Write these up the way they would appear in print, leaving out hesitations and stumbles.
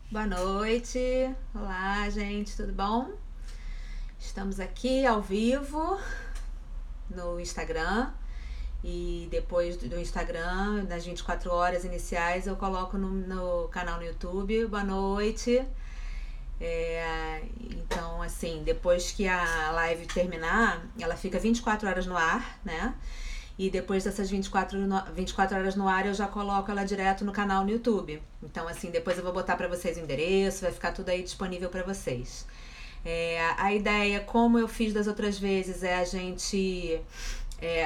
Boa noite. Olá, gente, tudo bom? Estamos aqui ao vivo no Instagram e depois do Instagram, das 24 horas iniciais, eu coloco no canal no YouTube. Boa noite. Então, assim, depois que a live terminar, ela fica 24 horas no ar, né? E depois dessas 24 horas no ar, eu já coloco ela direto no canal no YouTube. Então, assim, depois eu vou botar pra vocês o endereço, vai ficar tudo aí disponível pra vocês. A ideia, como eu fiz das outras vezes, é a gente...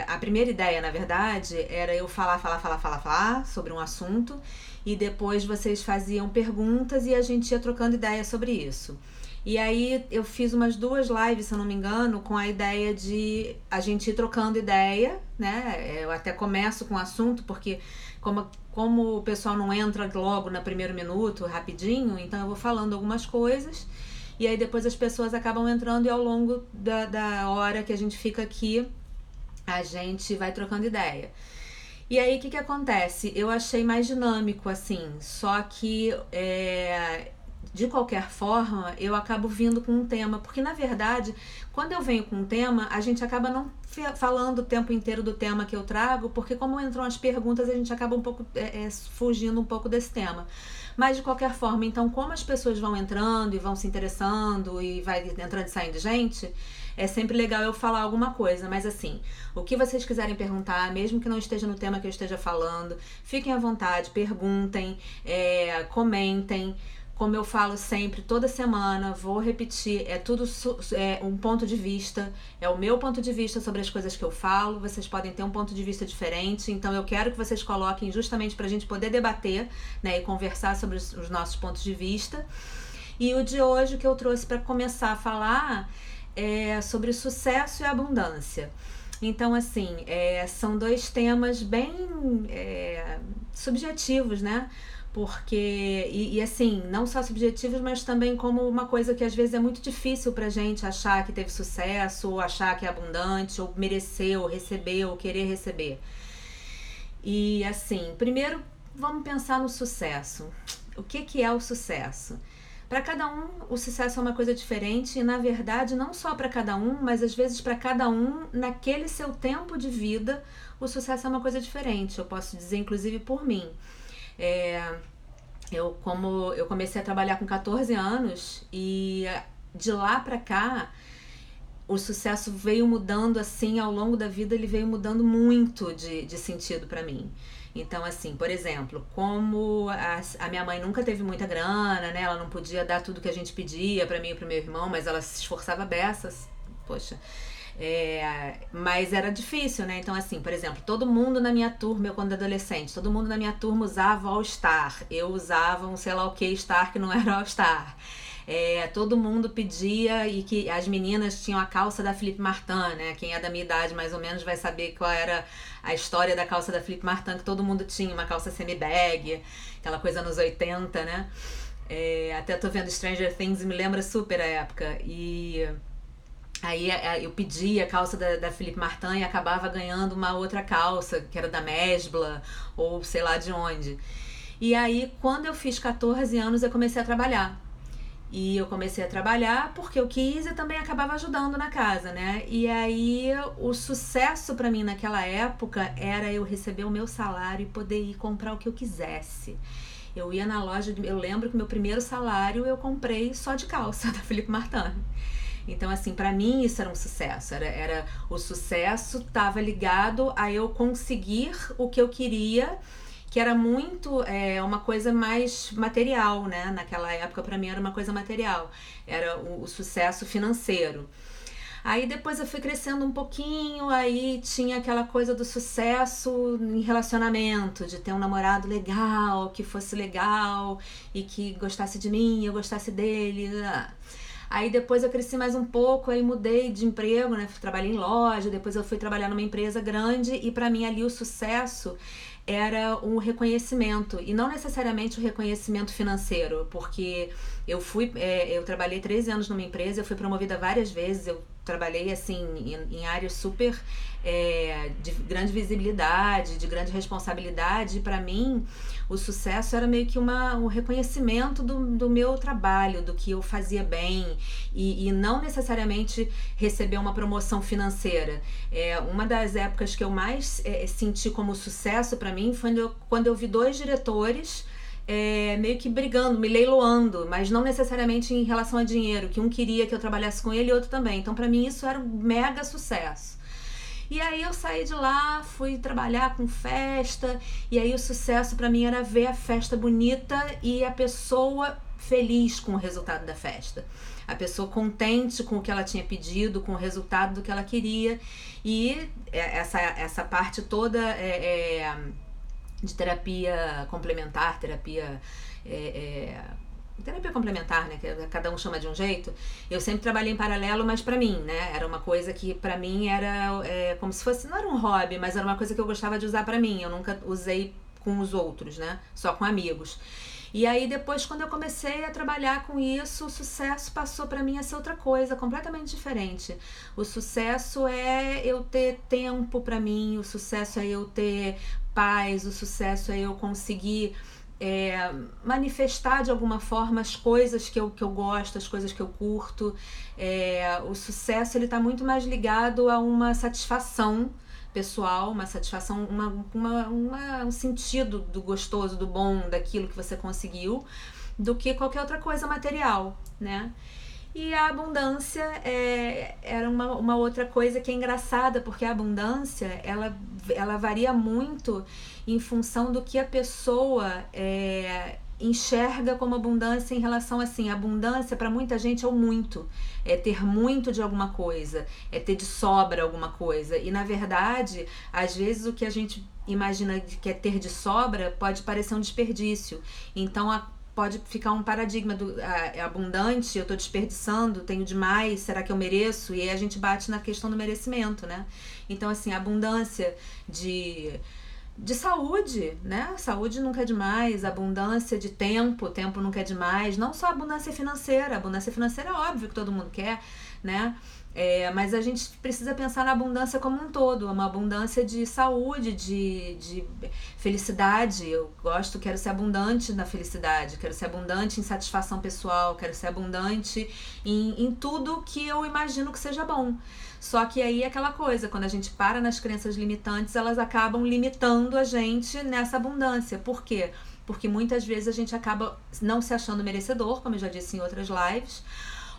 a primeira ideia, na verdade, era eu falar sobre um assunto e depois vocês faziam perguntas e a gente ia trocando ideia sobre isso. E aí eu fiz umas 2 lives, se eu não me engano, com a ideia de a gente ir trocando ideia, né? Eu até começo com o assunto, porque como o pessoal não entra logo no primeiro minuto, rapidinho, então eu vou falando algumas coisas e aí depois as pessoas acabam entrando e ao longo da hora que a gente fica aqui, a gente vai trocando ideia. E aí o que acontece? Eu achei mais dinâmico, assim, só que de qualquer forma, eu acabo vindo com um tema, porque na verdade, quando eu venho com um tema, a gente acaba não falando o tempo inteiro do tema que eu trago, porque como entram as perguntas, a gente acaba um pouco fugindo um pouco desse tema. Mas de qualquer forma, então, como as pessoas vão entrando e vão se interessando e vai entrando e saindo gente, é sempre legal eu falar alguma coisa. Mas assim, o que vocês quiserem perguntar, mesmo que não esteja no tema que eu esteja falando, fiquem à vontade, perguntem, comentem. Como eu falo sempre, toda semana, vou repetir, é tudo um ponto de vista, é o meu ponto de vista sobre as coisas que eu falo, vocês podem ter um ponto de vista diferente, então eu quero que vocês coloquem justamente pra gente poder debater, né, e conversar sobre os nossos pontos de vista. E o de hoje que eu trouxe para começar a falar é sobre sucesso e abundância. Então, assim, são 2 temas bem subjetivos, né? Porque, assim, não só subjetivos, mas também como uma coisa que às vezes é muito difícil pra gente achar que teve sucesso, ou achar que é abundante, ou merecer, ou receber, ou querer receber. E, assim, primeiro vamos pensar no sucesso. O que é o sucesso? Para cada um, o sucesso é uma coisa diferente e, na verdade, não só para cada um, mas às vezes para cada um, naquele seu tempo de vida, o sucesso é uma coisa diferente. Eu posso dizer, inclusive, por mim. Como eu comecei a trabalhar com 14 anos e de lá pra cá o sucesso veio mudando assim ao longo da vida, ele veio mudando muito de sentido pra mim. Então, assim, por exemplo, como a minha mãe nunca teve muita grana, né? Ela não podia dar tudo que a gente pedia pra mim e pro meu irmão, mas ela se esforçava beças, poxa. Mas era difícil, né? Então, assim, por exemplo, todo mundo na minha turma, eu quando adolescente, todo mundo na minha turma usava All Star. Eu usava um sei lá o que Star que não era All Star. Todo mundo pedia e que as meninas tinham a calça da Philippe Martin, né? Quem é da minha idade mais ou menos vai saber qual era a história da calça da Philippe Martin, que todo mundo tinha, uma calça semi-bag, aquela coisa nos 80, né? Até tô vendo Stranger Things e me lembra super a época. E aí eu pedia a calça da Philippe Martin e acabava ganhando uma outra calça, que era da Mesbla, ou sei lá de onde. E aí, quando eu fiz 14 anos, eu comecei a trabalhar. E eu comecei a trabalhar porque eu quis e também acabava ajudando na casa, né? E aí o sucesso pra mim naquela época era eu receber o meu salário e poder ir comprar o que eu quisesse. Eu ia na loja, eu lembro que meu primeiro salário eu comprei só de calça da Philippe Martin. Então, assim, pra mim isso era um sucesso. O sucesso estava ligado a eu conseguir o que eu queria, que era muito uma coisa mais material, né? Naquela época, pra mim, era uma coisa material. Era o sucesso financeiro. Aí depois eu fui crescendo um pouquinho, aí tinha aquela coisa do sucesso em relacionamento, de ter um namorado legal, que fosse legal e que gostasse de mim, eu gostasse dele. Aí depois eu cresci mais um pouco, aí mudei de emprego, né? Trabalhei em loja, depois eu fui trabalhar numa empresa grande e pra mim ali o sucesso era um reconhecimento e não necessariamente o reconhecimento financeiro, porque eu trabalhei 13 anos numa empresa, eu fui promovida várias vezes, eu trabalhei assim em áreas super de grande visibilidade, de grande responsabilidade. E para mim o sucesso era meio que um reconhecimento do meu trabalho, do que eu fazia bem, e não necessariamente receber uma promoção financeira. Uma das épocas que eu mais senti como sucesso para mim foi quando eu vi 2 diretores meio que brigando, me leiloando, mas não necessariamente em relação a dinheiro, que um queria que eu trabalhasse com ele e outro também. Então para mim isso era um mega sucesso. E aí eu saí de lá, fui trabalhar com festa, e aí o sucesso para mim era ver a festa bonita e a pessoa feliz com o resultado da festa. A pessoa contente com o que ela tinha pedido, com o resultado do que ela queria. E essa parte toda de terapia complementar, terapia complementar, né, que cada um chama de um jeito, eu sempre trabalhei em paralelo, mas pra mim, né, era uma coisa que pra mim era como se fosse, não era um hobby, mas era uma coisa que eu gostava de usar pra mim, eu nunca usei com os outros, né, só com amigos. E aí depois, quando eu comecei a trabalhar com isso, o sucesso passou pra mim a ser outra coisa, completamente diferente. O sucesso é eu ter tempo pra mim, o sucesso é eu ter paz, o sucesso é eu conseguir manifestar de alguma forma as coisas que eu gosto, as coisas que eu curto. O sucesso ele está muito mais ligado a uma satisfação pessoal, uma satisfação, um sentido do gostoso, do bom, daquilo que você conseguiu, do que qualquer outra coisa material, né? E a abundância era uma outra coisa que é engraçada, porque a abundância ela varia muito em função do que a pessoa enxerga como abundância em relação assim, abundância para muita gente é o muito, é ter muito de alguma coisa, é ter de sobra alguma coisa, e na verdade, às vezes o que a gente imagina que é ter de sobra pode parecer um desperdício, então pode ficar um paradigma é abundante, eu tô desperdiçando, tenho demais, será que eu mereço? E aí a gente bate na questão do merecimento, né? Então assim, abundância de saúde, né? Saúde nunca é demais, abundância de tempo nunca é demais, não só abundância financeira é óbvio que todo mundo quer, né? Mas a gente precisa pensar na abundância como um todo, uma abundância de saúde, de felicidade. Eu quero ser abundante na felicidade, quero ser abundante em satisfação pessoal, quero ser abundante em tudo que eu imagino que seja bom. Só que aí é aquela coisa, quando a gente para nas crenças limitantes, elas acabam limitando a gente nessa abundância. Por quê? Porque muitas vezes a gente acaba não se achando merecedor, como eu já disse em outras lives,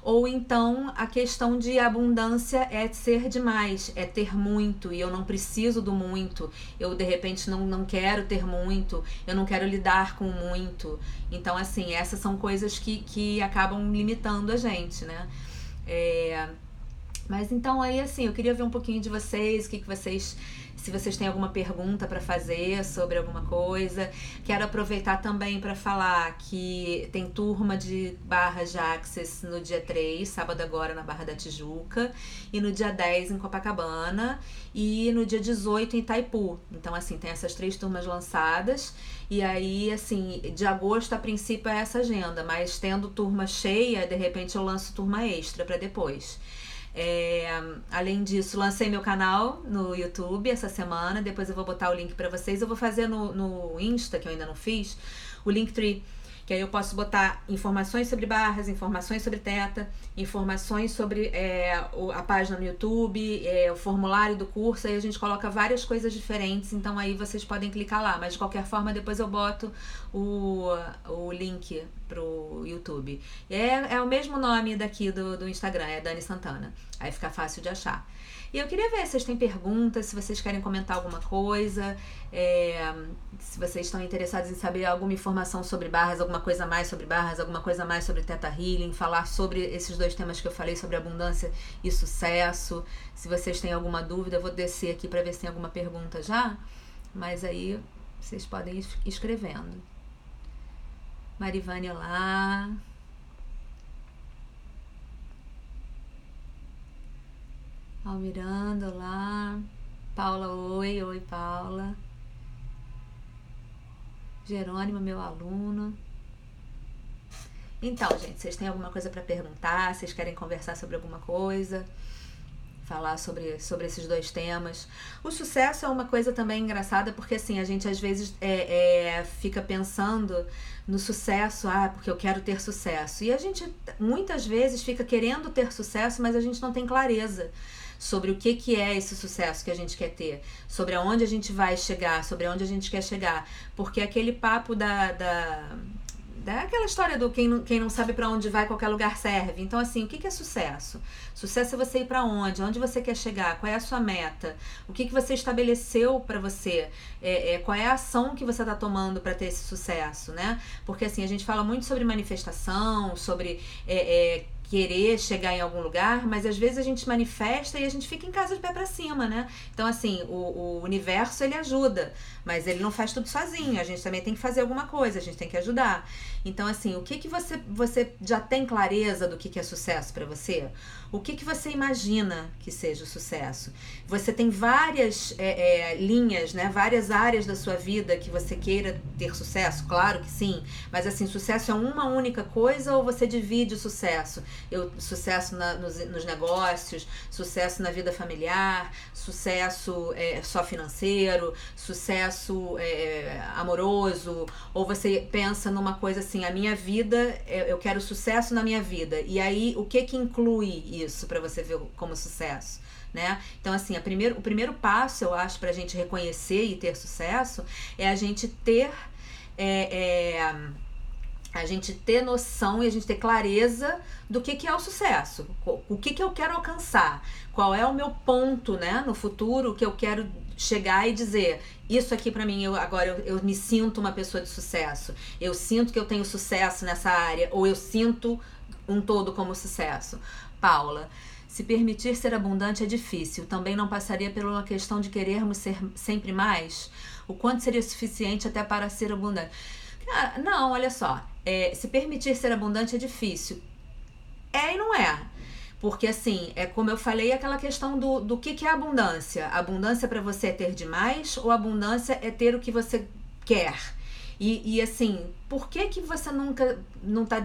ou então a questão de abundância é ser demais, é ter muito, e eu não preciso do muito, eu de repente não quero ter muito, eu não quero lidar com muito. Então assim, essas são coisas que acabam limitando a gente, né? Mas então aí assim, eu queria ver um pouquinho de vocês, se vocês têm alguma pergunta para fazer sobre alguma coisa. Quero aproveitar também para falar que tem turma de barras de Access no dia 3, sábado agora na Barra da Tijuca, e no dia 10 em Copacabana, e no dia 18 em Itaipu. Então assim, tem essas 3 turmas lançadas, e aí assim, de agosto a princípio é essa agenda, mas tendo turma cheia, de repente eu lanço turma extra para depois. Além disso, lancei meu canal no YouTube essa semana, depois eu vou botar o link pra vocês. Eu vou fazer no Insta, que eu ainda não fiz, o Linktree, que aí eu posso botar informações sobre barras, informações sobre teta, informações sobre a página no YouTube, o formulário do curso, aí a gente coloca várias coisas diferentes, então aí vocês podem clicar lá, mas de qualquer forma depois eu boto o link pro YouTube. É o mesmo nome daqui do Instagram, é Dani Santana, aí fica fácil de achar. E eu queria ver se vocês têm perguntas, se vocês querem comentar alguma coisa, se vocês estão interessados em saber alguma informação sobre barras, alguma coisa mais sobre barras, alguma coisa mais sobre Theta Healing, falar sobre esses 2 temas que eu falei, sobre abundância e sucesso. Se vocês têm alguma dúvida, eu vou descer aqui para ver se tem alguma pergunta já, mas aí vocês podem ir escrevendo. Marivane, olá. Almiranda, olá. Paula, oi Paula. Jerônimo, meu aluno. Então, gente, vocês têm alguma coisa para perguntar? Vocês querem conversar sobre alguma coisa? falar sobre esses dois temas. O sucesso é uma coisa também engraçada, porque assim, a gente às vezes fica pensando no sucesso, porque eu quero ter sucesso. E a gente muitas vezes fica querendo ter sucesso, mas a gente não tem clareza sobre o que é esse sucesso que a gente quer ter, sobre aonde a gente vai chegar, sobre aonde a gente quer chegar. Porque aquele papo daquela história do quem não sabe pra onde vai, qualquer lugar serve. Então, assim, o que é sucesso? Sucesso é você ir pra onde? Onde você quer chegar? Qual é a sua meta? O que você estabeleceu pra você? Qual é a ação que você tá tomando pra ter esse sucesso, né? Porque, assim, a gente fala muito sobre manifestação, sobre querer chegar em algum lugar, mas às vezes a gente manifesta e a gente fica em casa de pé pra cima, né? Então, assim, o universo, ele ajuda, mas ele não faz tudo sozinho, a gente também tem que fazer alguma coisa, a gente tem que ajudar. Então, assim, o que você já tem clareza do que é sucesso pra você? O que você imagina que seja o sucesso? Você tem várias linhas, né? Várias áreas da sua vida que você queira ter sucesso? Claro que sim, mas assim, sucesso é uma única coisa ou você divide o sucesso? Sucesso nos negócios, sucesso na vida familiar, sucesso só financeiro, sucesso amoroso, ou você pensa numa coisa assim, a minha vida, eu quero sucesso na minha vida, e aí o que inclui isso para você ver como sucesso? Né? Então, assim, o primeiro passo, eu acho, pra gente reconhecer e ter sucesso é a gente ter noção e a gente ter clareza do que é o sucesso, o que eu quero alcançar, qual é o meu ponto, né, no futuro que eu quero chegar e dizer, isso aqui pra mim, agora eu me sinto uma pessoa de sucesso, eu sinto que eu tenho sucesso nessa área, ou eu sinto um todo como sucesso. Paula, se permitir ser abundante é difícil, também não passaria pela questão de querermos ser sempre mais? O quanto seria suficiente até para ser abundante? Cara, não, olha só, se permitir ser abundante é difícil. E não é. Porque assim, como eu falei, aquela questão do que é abundância. Abundância para você é ter demais ou abundância é ter o que você quer? E assim, por que você nunca não tá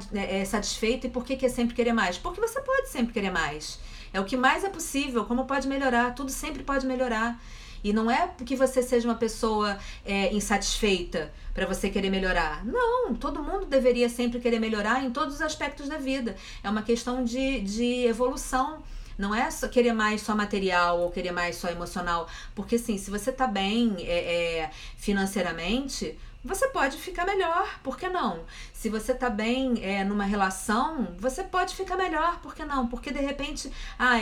satisfeito e por que é sempre querer mais? Porque você pode sempre querer mais. É o que mais é possível, como pode melhorar, tudo sempre pode melhorar. E não é porque você seja uma pessoa insatisfeita para você querer melhorar. Não, todo mundo deveria sempre querer melhorar em todos os aspectos da vida. É uma questão de evolução. Não é só querer mais só material ou querer mais só emocional. Porque assim, se você tá bem financeiramente, você pode ficar melhor, por que não? Se você tá bem numa relação, você pode ficar melhor, por que não? Porque de repente,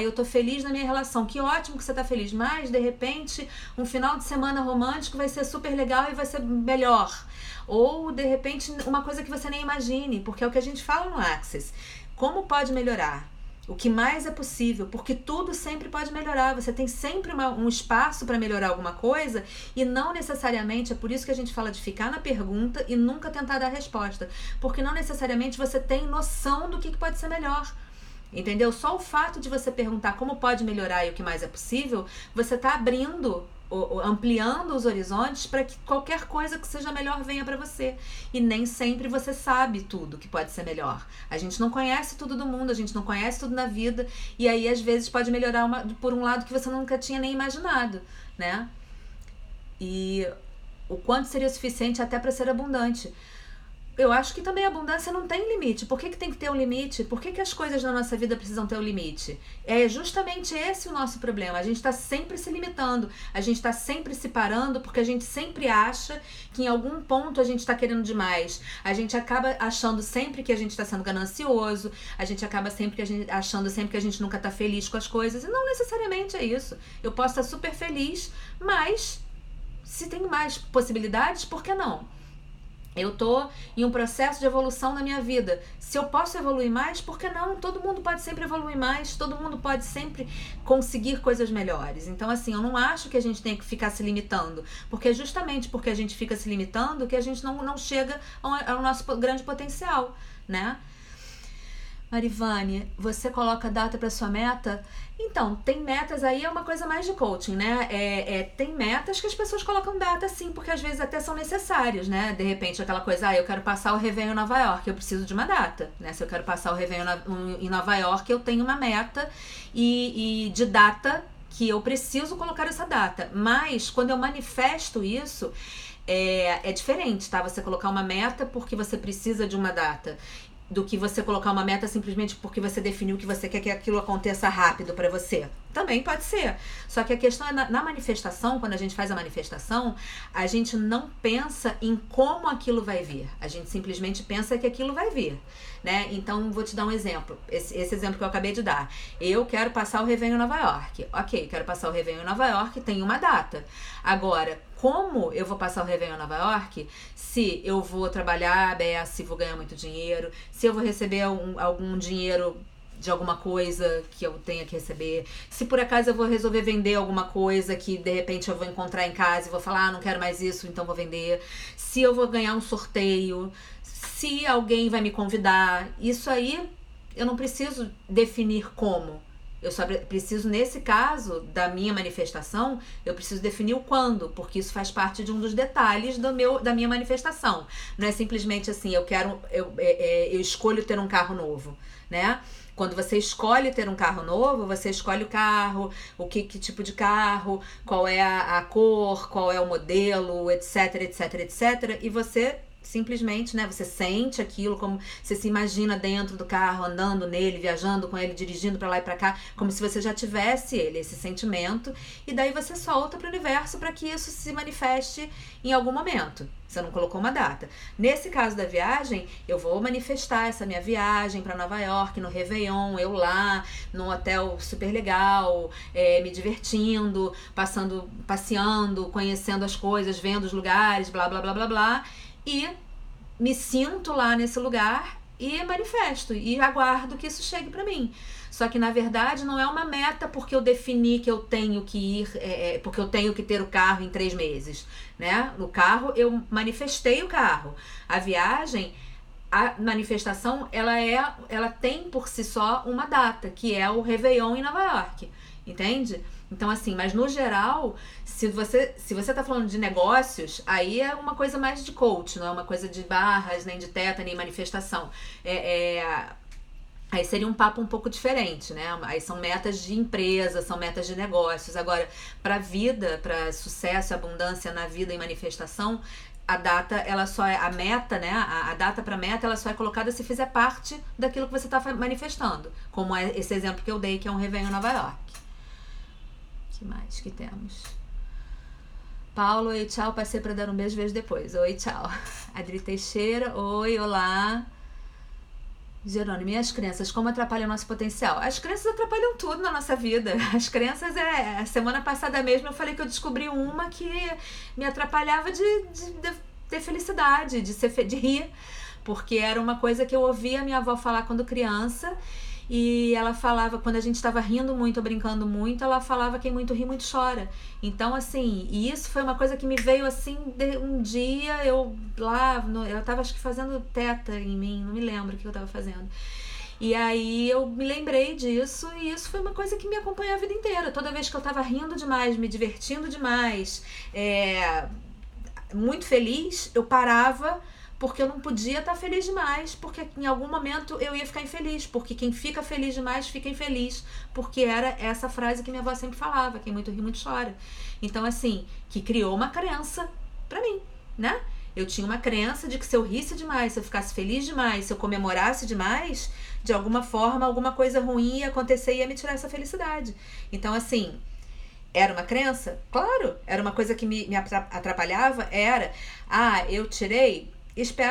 eu tô feliz na minha relação, que ótimo que você tá feliz, mas de repente um final de semana romântico vai ser super legal e vai ser melhor. Ou de repente uma coisa que você nem imagine, porque é o que a gente fala no Access. Como pode melhorar? O que mais é possível, porque tudo sempre pode melhorar, você tem sempre um espaço para melhorar alguma coisa e não necessariamente, é por isso que a gente fala de ficar na pergunta e nunca tentar dar a resposta, porque não necessariamente você tem noção do que pode ser melhor. Entendeu? Só o fato de você perguntar como pode melhorar e o que mais é possível, você está abrindo, ampliando os horizontes para que qualquer coisa que seja melhor venha para você. E nem sempre você sabe tudo que pode ser melhor. A gente não conhece tudo do mundo, a gente não conhece tudo na vida, e aí às vezes pode melhorar por um lado que você nunca tinha nem imaginado, né? E o quanto seria suficiente até para ser abundante? Eu acho que também a abundância não tem limite. Por que tem que ter um limite? Por que as coisas na nossa vida precisam ter um limite? É justamente esse o nosso problema. A gente está sempre se limitando, a gente está sempre se parando porque a gente sempre acha que em algum ponto a gente está querendo demais. A gente acaba achando sempre que a gente está sendo ganancioso, a gente acaba achando sempre que a gente nunca está feliz com as coisas. E não necessariamente é isso. Eu posso estar super feliz, mas se tem mais possibilidades, por que não? Eu tô em um processo de evolução na minha vida. Se eu posso evoluir mais, por que não? Todo mundo pode sempre evoluir mais, todo mundo pode sempre conseguir coisas melhores. Então, assim, eu não acho que a gente tem que ficar se limitando, porque é justamente porque a gente fica se limitando que a gente não chega ao nosso grande potencial, né? Marivane, você coloca data para sua meta? Então, tem metas aí, é uma coisa mais de coaching, né? Tem metas que as pessoas colocam data sim, porque às vezes até são necessários, né? De repente, aquela coisa, eu quero passar o Réveillon em Nova York, eu preciso de uma data, né? Se eu quero passar o Réveillon em Nova York, eu tenho uma meta e de data que eu preciso colocar essa data. Mas, quando eu manifesto isso, é diferente, tá? Você colocar uma meta porque você precisa de uma data, do que você colocar uma meta simplesmente porque você definiu que você quer que aquilo aconteça rápido pra você. Também pode ser. Só que a questão é na manifestação, quando a gente faz a manifestação, a gente não pensa em como aquilo vai vir. A gente simplesmente pensa que aquilo vai vir, né? Então, vou te dar um exemplo. Esse exemplo que eu acabei de dar. Eu quero passar o Réveillon em Nova York. Ok, quero passar o Réveillon em Nova York, tem uma data. Agora, como eu vou passar o Réveillon em Nova York se eu vou trabalhar, se vou ganhar muito dinheiro, se eu vou receber algum dinheiro de alguma coisa que eu tenha que receber, se por acaso eu vou resolver vender alguma coisa que de repente eu vou encontrar em casa e vou falar, não quero mais isso, então vou vender, se eu vou ganhar um sorteio, se alguém vai me convidar, isso aí eu não preciso definir como. Eu só preciso, nesse caso da minha manifestação, eu preciso definir o quando, porque isso faz parte de um dos detalhes da minha manifestação. Não é simplesmente assim, eu escolho ter um carro novo, né? Quando você escolhe ter um carro novo, você escolhe o carro, que tipo de carro, qual é a cor, qual é o modelo, etc, etc, etc. E você simplesmente, né, você sente aquilo, como você se imagina dentro do carro, andando nele, viajando com ele, dirigindo pra lá e pra cá, como se você já tivesse esse sentimento, e daí você solta pro universo para que isso se manifeste em algum momento. Você não colocou uma data. Nesse caso da viagem, eu vou manifestar essa minha viagem para Nova York, no Réveillon, eu lá, num hotel super legal, me divertindo, passeando, conhecendo as coisas, vendo os lugares, blá, blá, blá, blá, blá, e me sinto lá nesse lugar e manifesto e aguardo que isso chegue para mim. Só que na verdade não é uma meta porque eu defini que eu tenho que ir, porque eu tenho que ter o carro em 3 meses, né? No carro eu manifestei o carro. A viagem, a manifestação, ela tem por si só uma data, que é o Réveillon em Nova York, entende? Então, assim, mas no geral, se você tá falando de negócios, aí é uma coisa mais de coach, não é uma coisa de barras, nem de teta, nem manifestação. Aí seria um papo um pouco diferente, né? Aí são metas de empresa, são metas de negócios. Agora, para vida, para sucesso, abundância na vida e manifestação, a data, ela só é a meta, né? A data para meta, ela só é colocada se fizer parte daquilo que você está manifestando. Como é esse exemplo que eu dei, que é um Réveillon em Nova York. O que mais que temos? Paulo, oi, tchau, passei para dar um beijo, vejo depois. Oi, tchau. Adri Teixeira, oi, olá. Jerônimo, e as crenças, como atrapalham o nosso potencial? As crenças atrapalham tudo na nossa vida. As crenças, a semana passada mesmo eu falei que eu descobri uma que me atrapalhava de ter felicidade, de rir, porque era uma coisa que eu ouvia a minha avó falar quando criança, e ela falava, quando a gente estava rindo muito, brincando muito, ela falava: quem muito ri, muito chora. Então, assim, e isso foi uma coisa que me veio assim, um dia eu tava acho que fazendo teta em mim, não me lembro o que eu tava fazendo. E aí eu me lembrei disso, e isso foi uma coisa que me acompanhou a vida inteira. Toda vez que eu tava rindo demais, me divertindo demais, muito feliz, eu parava, porque eu não podia estar feliz demais, porque em algum momento eu ia ficar infeliz, porque quem fica feliz demais fica infeliz, porque era essa frase que minha avó sempre falava: quem muito ri, muito chora. Então, assim, que criou uma crença pra mim, né? Eu tinha uma crença de que se eu risse demais, se eu ficasse feliz demais, se eu comemorasse demais, de alguma forma, alguma coisa ruim ia acontecer e ia me tirar essa felicidade. Então, assim, era uma crença? Claro, era uma coisa que me atrapalhava, eu tirei?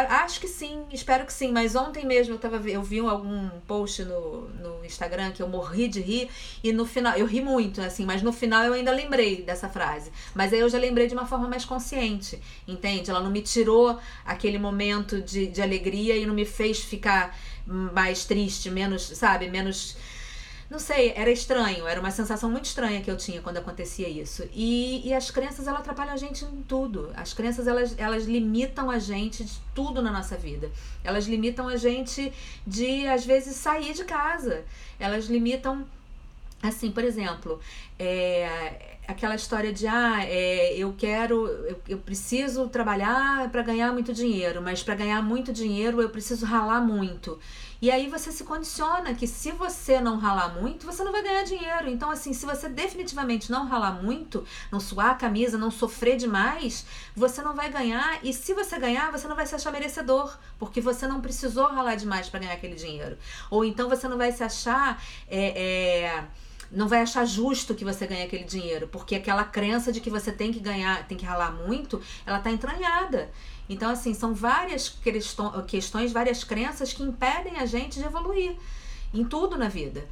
Acho que sim, espero que sim, mas ontem mesmo eu vi algum post no Instagram que eu morri de rir, e no final, eu ri muito, assim, mas no final eu ainda lembrei dessa frase, mas aí eu já lembrei de uma forma mais consciente, entende? Ela não me tirou aquele momento de alegria e não me fez ficar mais triste, menos, sabe, menos Não sei, era estranho, era uma sensação muito estranha que eu tinha quando acontecia isso. E as crenças, elas atrapalham a gente em tudo. As crenças, elas limitam a gente de tudo na nossa vida. Elas limitam a gente de, às vezes, sair de casa. Elas limitam, assim, por exemplo, aquela história de, eu preciso trabalhar para ganhar muito dinheiro, mas para ganhar muito dinheiro eu preciso ralar muito. E aí você se condiciona que se você não ralar muito, você não vai ganhar dinheiro. Então, assim, se você definitivamente não ralar muito, não suar a camisa, não sofrer demais, você não vai ganhar. E se você ganhar, você não vai se achar merecedor, porque você não precisou ralar demais para ganhar aquele dinheiro. Ou então você não vai se achar... não vai achar justo que você ganhe aquele dinheiro, porque aquela crença de que você tem que ganhar, tem que ralar muito, ela tá entranhada. Então, assim, são várias questões, várias crenças que impedem a gente de evoluir em tudo na vida.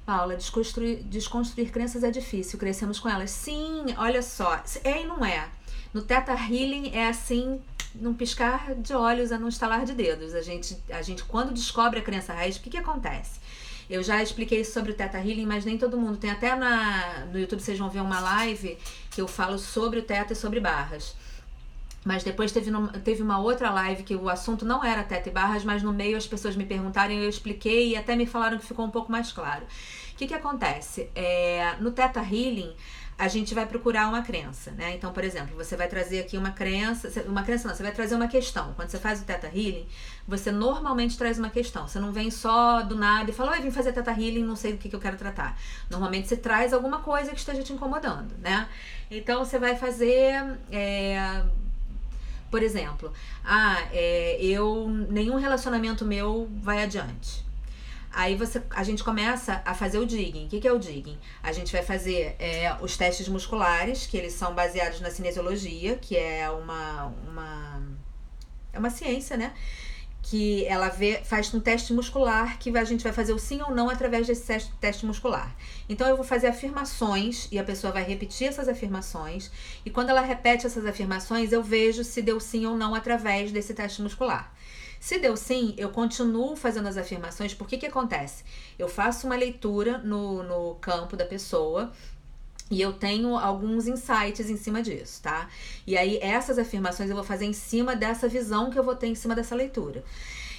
Paula, desconstruir crenças é difícil, crescemos com elas. Sim, olha só, e não é. No Theta Healing é assim, num piscar de olhos, num estalar de dedos. A gente quando descobre a crença raiz, o que acontece? Eu já expliquei sobre o Theta Healing, mas nem todo mundo. Tem até no YouTube, vocês vão ver uma live que eu falo sobre o Theta e sobre barras. Mas depois teve uma outra live que o assunto não era Theta e barras, mas no meio as pessoas me perguntaram e eu expliquei e até me falaram que ficou um pouco mais claro. O que acontece? No Theta Healing, a gente vai procurar uma crença, né? Então, por exemplo, você vai trazer aqui uma crença não, você vai trazer uma questão. Quando você faz o Theta Healing, você normalmente traz uma questão. Você não vem só do nada e fala, vim fazer Theta Healing, não sei do que eu quero tratar. Normalmente você traz alguma coisa que esteja te incomodando, né? Então, você vai fazer... por exemplo, nenhum relacionamento meu vai adiante. Aí a gente começa a fazer o digging. O que é o digging? A gente vai fazer os testes musculares, que eles são baseados na cinesiologia, que é uma ciência, né? Que ela faz um teste muscular, que a gente vai fazer o sim ou não através desse teste muscular. Então eu vou fazer afirmações e a pessoa vai repetir essas afirmações, e quando ela repete essas afirmações, eu vejo se deu sim ou não através desse teste muscular. Se deu sim, eu continuo fazendo as afirmações, porque que acontece? Eu faço uma leitura no campo da pessoa, e eu tenho alguns insights em cima disso, tá? E aí, essas afirmações eu vou fazer em cima dessa visão que eu vou ter em cima dessa leitura.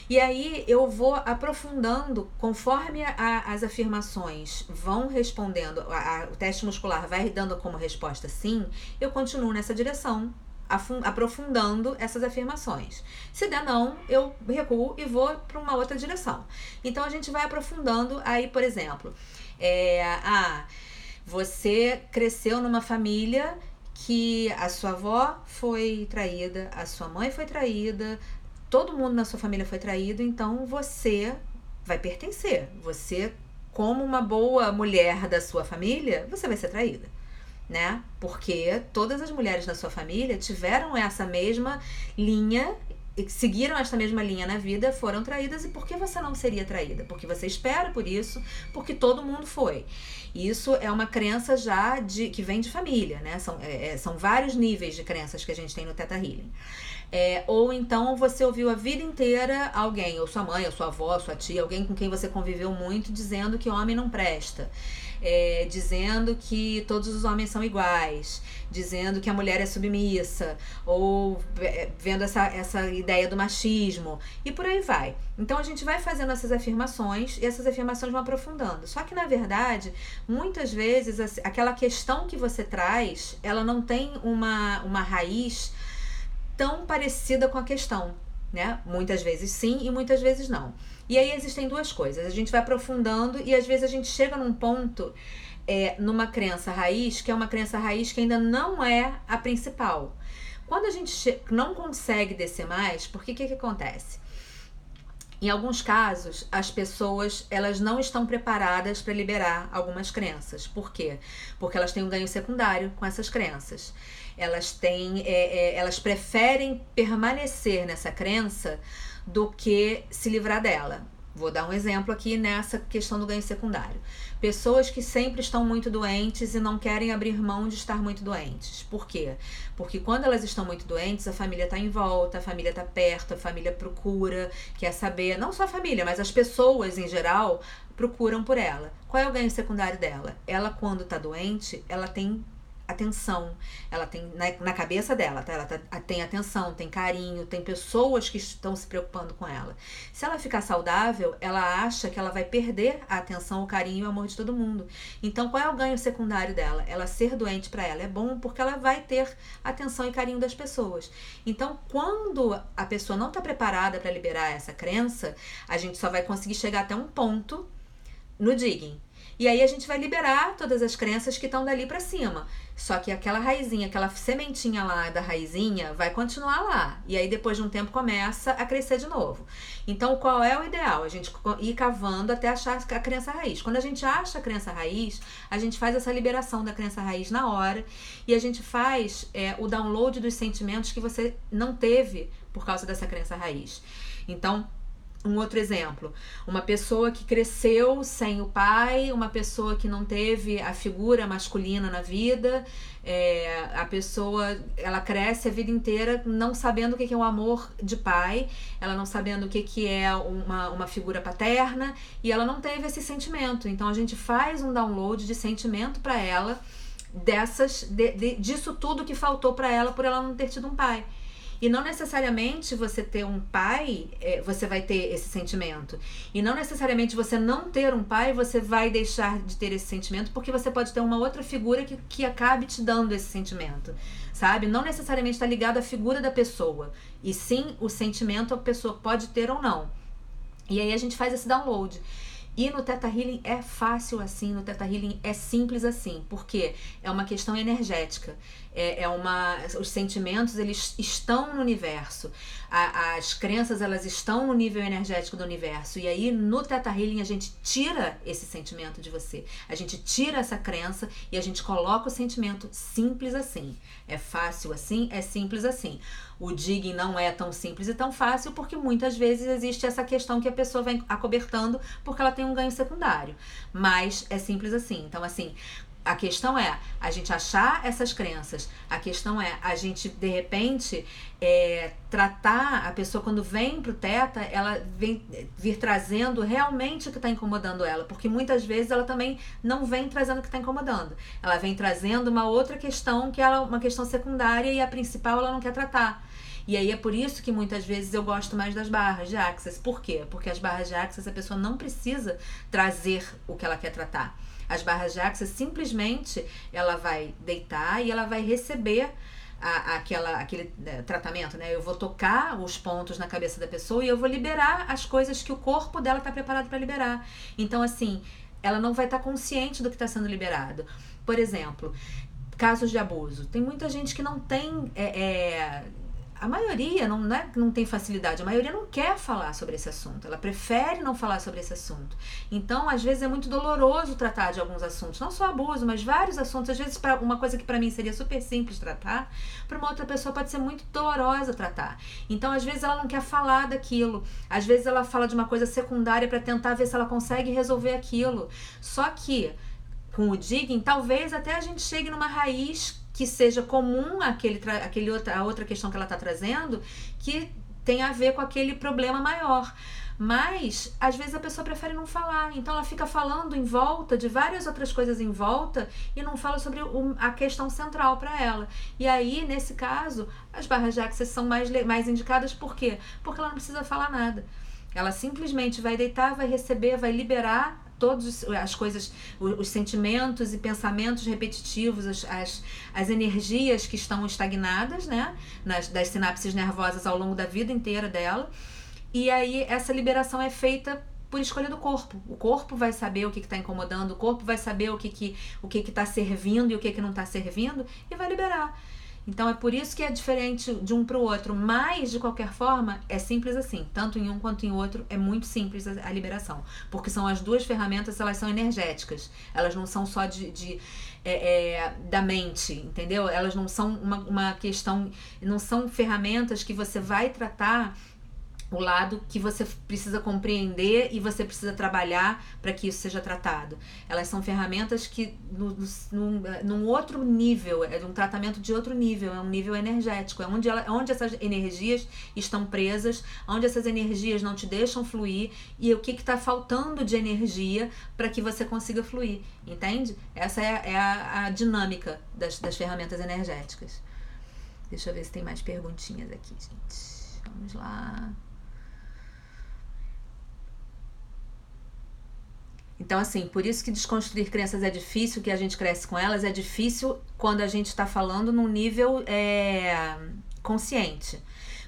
E aí, eu vou aprofundando, conforme as afirmações vão respondendo, o teste muscular vai dando como resposta sim, eu continuo nessa direção, aprofundando essas afirmações. Se der não, eu recuo e vou para uma outra direção. Então, a gente vai aprofundando aí, por exemplo, você cresceu numa família que a sua avó foi traída, a sua mãe foi traída, todo mundo na sua família foi traído, então você vai pertencer. Você, como uma boa mulher da sua família, você vai ser traída, né? Porque todas as mulheres da sua família tiveram essa mesma linha, seguiram esta mesma linha na vida, foram traídas. E por que você não seria traída? Porque você espera por isso, porque todo mundo foi. Isso é uma crença já que vem de família, né? São vários níveis de crenças que a gente tem no Theta Healing. Ou então você ouviu a vida inteira alguém, ou sua mãe, ou sua avó, sua tia, alguém com quem você conviveu muito, dizendo que homem não presta. Dizendo que todos os homens são iguais, dizendo que a mulher é submissa, ou vendo essa ideia do machismo, e por aí vai. Então a gente vai fazendo essas afirmações, e essas afirmações vão aprofundando. Só que, na verdade, muitas vezes, aquela questão que você traz, ela não tem uma raiz tão parecida com a questão, né? Muitas vezes sim e muitas vezes não. E aí existem duas coisas, a gente vai aprofundando e às vezes a gente chega num ponto, numa crença raiz, que é uma crença raiz que ainda não é a principal. Quando a gente não consegue descer mais, porque que acontece? Em alguns casos, as pessoas, elas não estão preparadas para liberar algumas crenças. Por quê? Porque elas têm um ganho secundário com essas crenças. Elas preferem permanecer nessa crença do que se livrar dela. Vou dar um exemplo aqui nessa questão do ganho secundário. Pessoas que sempre estão muito doentes e não querem abrir mão de estar muito doentes. Por quê? Porque quando elas estão muito doentes, a família está em volta, a família está perto, a família procura, quer saber, não só a família, mas as pessoas em geral procuram por ela. Qual é o ganho secundário dela? Ela, quando está doente, ela tem atenção, ela tem na cabeça dela, tá? Ela tem atenção, tem carinho, tem pessoas que estão se preocupando com ela. Se ela ficar saudável, ela acha que ela vai perder a atenção, o carinho e o amor de todo mundo. Então, qual é o ganho secundário dela? Ela ser doente para ela é bom porque ela vai ter atenção e carinho das pessoas. Então, quando a pessoa não está preparada para liberar essa crença, a gente só vai conseguir chegar até um ponto no digging. E aí a gente vai liberar todas as crenças que estão dali para cima. Só que aquela raizinha, aquela sementinha lá da raizinha vai continuar lá. E aí depois de um tempo começa a crescer de novo. Então qual é o ideal? A gente ir cavando até achar a crença raiz. Quando a gente acha a crença raiz, a gente faz essa liberação da crença raiz na hora. E a gente faz o download dos sentimentos que você não teve por causa dessa crença raiz. Então, um outro exemplo, uma pessoa que cresceu sem o pai, uma pessoa que não teve a figura masculina na vida, a pessoa, ela cresce a vida inteira não sabendo o que é o amor de pai, ela não sabendo o que é uma figura paterna, e ela não teve esse sentimento. Então a gente faz um download de sentimento para ela, disso tudo que faltou para ela por ela não ter tido um pai. E não necessariamente você ter um pai, você vai ter esse sentimento. E não necessariamente você não ter um pai, você vai deixar de ter esse sentimento, porque você pode ter uma outra figura que acabe te dando esse sentimento, sabe? Não necessariamente está ligado à figura da pessoa, e sim o sentimento a pessoa pode ter ou não. E aí a gente faz esse download. E no Theta Healing é fácil assim, no Theta Healing é simples assim, porque é uma questão energética, os sentimentos eles estão no universo, as crenças elas estão no nível energético do universo, e aí no Theta Healing a gente tira esse sentimento de você, a gente tira essa crença e a gente coloca o sentimento, simples assim, é fácil assim, é simples assim. O digging não é tão simples e tão fácil porque muitas vezes existe essa questão que a pessoa vem acobertando porque ela tem um ganho secundário. Mas é simples assim. Então, assim, a questão é a gente achar essas crenças. A questão é a gente, de repente, tratar a pessoa quando vem pro Theta, ela vir trazendo realmente o que está incomodando ela. Porque muitas vezes ela também não vem trazendo o que está incomodando. Ela vem trazendo uma outra questão que é uma questão secundária e a principal ela não quer tratar. E aí é por isso que muitas vezes eu gosto mais das barras de Access. Por quê? Porque as barras de Access a pessoa não precisa trazer o que ela quer tratar. As barras de Access simplesmente ela vai deitar e ela vai receber aquele tratamento, né? Eu vou tocar os pontos na cabeça da pessoa e eu vou liberar as coisas que o corpo dela está preparado para liberar. Então, assim, ela não vai estar consciente do que está sendo liberado. Por exemplo, casos de abuso. Tem muita gente que não tem... a maioria não tem facilidade, a maioria não quer falar sobre esse assunto, ela prefere não falar sobre esse assunto. Então, às vezes é muito doloroso tratar de alguns assuntos, não só abuso, mas vários assuntos. Às vezes, uma coisa que para mim seria super simples tratar, para uma outra pessoa pode ser muito dolorosa tratar. Então, às vezes ela não quer falar daquilo, às vezes ela fala de uma coisa secundária para tentar ver se ela consegue resolver aquilo. Só que, com o digging, talvez até a gente chegue numa raiz que seja comum a outra questão que ela está trazendo, que tem a ver com aquele problema maior. Mas, às vezes, a pessoa prefere não falar. Então, ela fica falando em volta de várias outras coisas em volta e não fala sobre a questão central para ela. E aí, nesse caso, as barras de Access são mais indicadas. Por quê? Porque ela não precisa falar nada. Ela simplesmente vai deitar, vai receber, vai liberar todas as coisas, os sentimentos e pensamentos repetitivos, as energias que estão estagnadas, né, das sinapses nervosas ao longo da vida inteira dela. E aí essa liberação é feita por escolha do corpo. O corpo vai saber o que está incomodando, o corpo vai saber o que está servindo e o que não está servindo e vai liberar. Então é por isso que é diferente de um para o outro, mas de qualquer forma é simples assim, tanto em um quanto em outro é muito simples a liberação, porque são as duas ferramentas, elas são energéticas, elas não são só da mente, entendeu? Elas não são uma questão, não são ferramentas que você vai tratar o lado que você precisa compreender e você precisa trabalhar para que isso seja tratado. Elas são ferramentas que num outro nível, é um tratamento de outro nível, é um nível energético, é onde essas energias estão presas, onde essas energias não te deixam fluir e o que está faltando de energia para que você consiga fluir, entende? Essa é a dinâmica das ferramentas energéticas. Deixa eu ver se tem mais perguntinhas aqui, gente. Vamos lá. Então, assim, por isso que desconstruir crenças é difícil, que a gente cresce com elas, é difícil quando a gente está falando num nível consciente.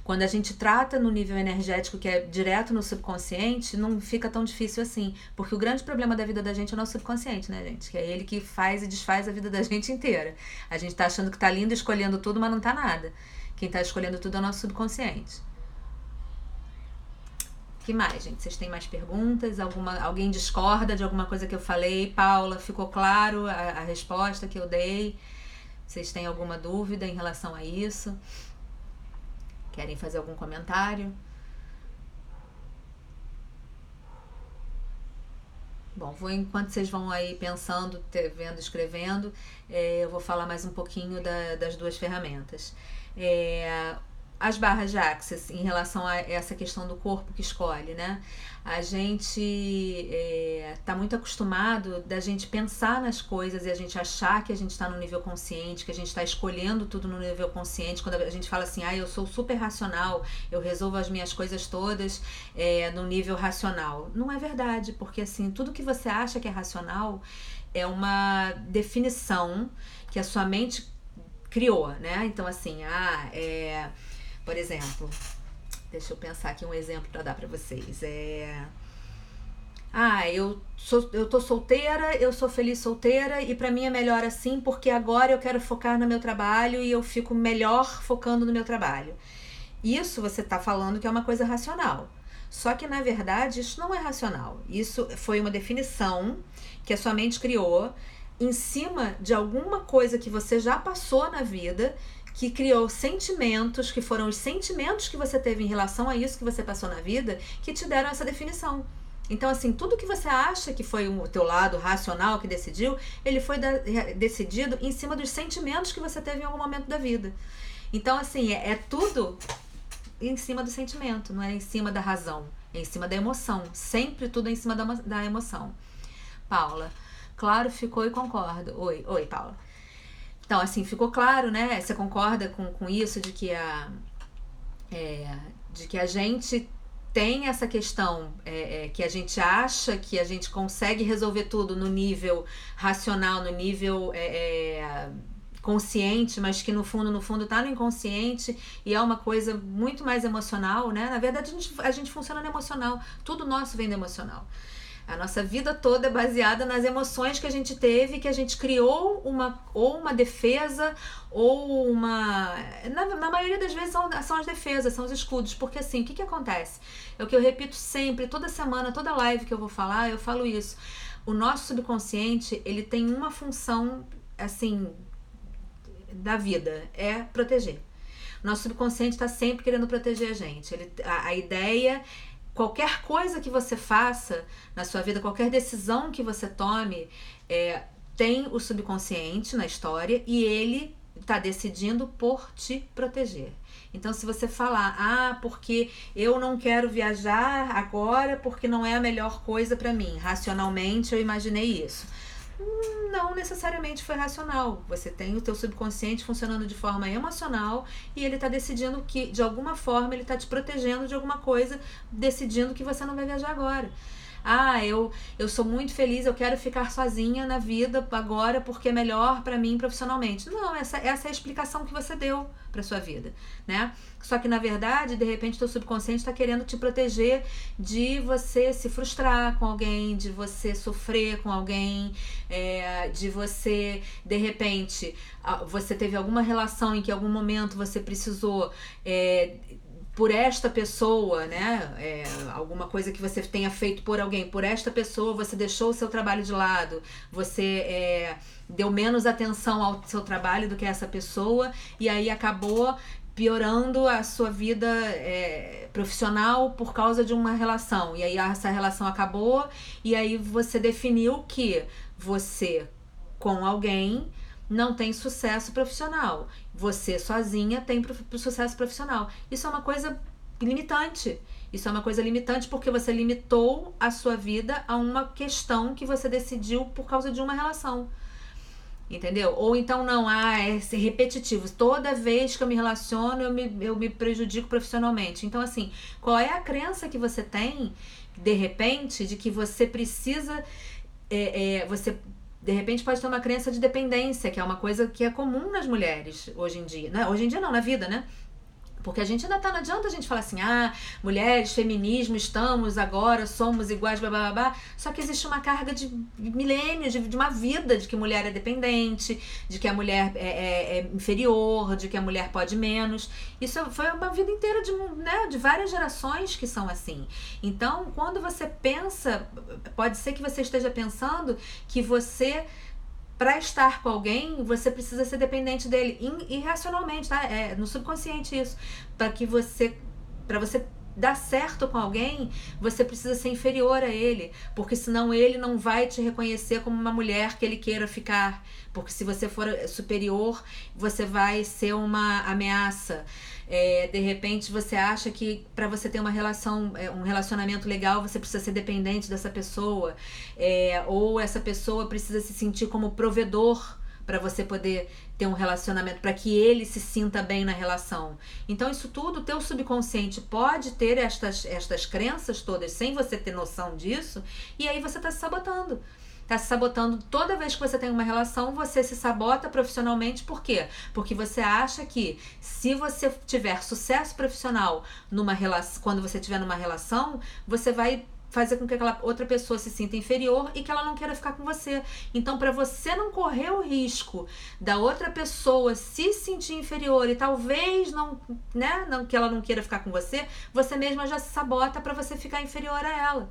Quando a gente trata no nível energético, que é direto no subconsciente, não fica tão difícil assim. Porque o grande problema da vida da gente é o nosso subconsciente, né, gente? Que é ele que faz e desfaz a vida da gente inteira. A gente tá achando que tá lindo, escolhendo tudo, mas não tá nada. Quem tá escolhendo tudo é o nosso subconsciente. Que mais, gente? Vocês têm mais perguntas? Alguém discorda de alguma coisa que eu falei? Paula, ficou claro a resposta que eu dei? Vocês têm alguma dúvida em relação a isso? Querem fazer algum comentário? Bom, enquanto vocês vão aí pensando, vendo, escrevendo, eu vou falar mais um pouquinho das duas ferramentas. As barras de Access, em relação a essa questão do corpo que escolhe, né? A gente tá muito acostumado da gente pensar nas coisas e a gente achar que a gente está no nível consciente, que a gente está escolhendo tudo no nível consciente. Quando a gente fala assim, eu sou super racional, eu resolvo as minhas coisas todas no nível racional. Não é verdade, porque assim, tudo que você acha que é racional é uma definição que a sua mente criou, né? Então assim, por exemplo, deixa eu pensar aqui um exemplo para dar para vocês. Eu tô solteira, eu sou feliz solteira e para mim é melhor assim porque agora eu quero focar no meu trabalho e eu fico melhor focando no meu trabalho. Isso você tá falando que é uma coisa racional. Só que na verdade isso não é racional. Isso foi uma definição que a sua mente criou em cima de alguma coisa que você já passou na vida, que criou sentimentos, que foram os sentimentos que você teve em relação a isso que você passou na vida, que te deram essa definição. Então, assim, tudo que você acha que foi o teu lado racional que decidiu, ele foi decidido em cima dos sentimentos que você teve em algum momento da vida. Então, assim, é tudo em cima do sentimento, não é em cima da razão, é em cima da emoção. Sempre tudo é em cima da emoção. Paula, claro, ficou e concordo. Oi, Paula. Então, assim, ficou claro, né? Você concorda com isso de que a gente tem essa questão que a gente acha que a gente consegue resolver tudo no nível racional, no nível consciente, mas que no fundo tá no inconsciente e é uma coisa muito mais emocional, né? Na verdade, a gente funciona no emocional. Tudo nosso vem do emocional. A nossa vida toda é baseada nas emoções que a gente teve, que a gente criou uma defesa ou uma... Na maioria das vezes são as defesas, são os escudos. Porque assim, o que acontece? É o que eu repito sempre, toda semana, toda live que eu vou falar, eu falo isso. O nosso subconsciente, ele tem uma função, assim, da vida, é proteger. O nosso subconsciente está sempre querendo proteger a gente. A ideia... Qualquer coisa que você faça na sua vida, qualquer decisão que você tome, tem o subconsciente na história e ele está decidindo por te proteger. Então, se você falar, porque eu não quero viajar agora porque não é a melhor coisa para mim, racionalmente eu imaginei isso. Não necessariamente foi racional. Você tem o teu subconsciente funcionando de forma emocional e ele tá decidindo que, de alguma forma, ele tá te protegendo de alguma coisa, decidindo que você não vai viajar agora. Eu sou muito feliz, eu quero ficar sozinha na vida agora porque é melhor pra mim profissionalmente. Não, essa é a explicação que você deu pra sua vida, né? Só que, na verdade, de repente, teu subconsciente está querendo te proteger de você se frustrar com alguém, de você sofrer com alguém, de você, de repente, você teve alguma relação em que em algum momento você precisou... por esta pessoa, né? Alguma coisa que você tenha feito por alguém, por esta pessoa, você deixou o seu trabalho de lado, você deu menos atenção ao seu trabalho do que essa pessoa, e aí acabou piorando a sua vida profissional por causa de uma relação. E aí essa relação acabou e aí você definiu que você, com alguém, não tem sucesso profissional. Você sozinha tem sucesso profissional. Isso é uma coisa limitante. Isso é uma coisa limitante porque você limitou a sua vida a uma questão que você decidiu por causa de uma relação. Entendeu? Ou então não, é repetitivo. Toda vez que eu me relaciono, eu me prejudico profissionalmente. Então, assim, qual é a crença que você tem, de repente, de que você precisa... você, de repente, pode ter uma crença de dependência, que é uma coisa que é comum nas mulheres hoje em dia. Né? Hoje em dia não, na vida, né? Porque a gente ainda não adianta a gente falar assim, mulheres, feminismo, estamos agora, somos iguais, blá, blá, blá. Só que existe uma carga de milênios, de uma vida, de que mulher é dependente, de que a mulher é inferior, de que a mulher pode menos. Isso foi uma vida inteira de várias gerações que são assim. Então, quando você pensa, pode ser que você esteja pensando que você... Para estar com alguém, você precisa ser dependente dele irracionalmente, tá? É no subconsciente isso. Para você dar certo com alguém, você precisa ser inferior a ele, porque senão ele não vai te reconhecer como uma mulher que ele queira ficar. Porque se você for superior, você vai ser uma ameaça. De repente você acha que para você ter uma relação, um relacionamento legal, você precisa ser dependente dessa pessoa, ou essa pessoa precisa se sentir como provedor para você poder ter um relacionamento, para que ele se sinta bem na relação. Então isso tudo, o teu subconsciente pode ter estas crenças todas sem você ter noção disso, e aí você está se sabotando. Tá se sabotando toda vez que você tem uma relação, você se sabota profissionalmente. Por quê? Porque você acha que se você tiver sucesso profissional quando você estiver numa relação, você vai fazer com que aquela outra pessoa se sinta inferior e que ela não queira ficar com você. Então, para você não correr o risco da outra pessoa se sentir inferior e talvez que ela não queira ficar com você, você mesma já se sabota para você ficar inferior a ela.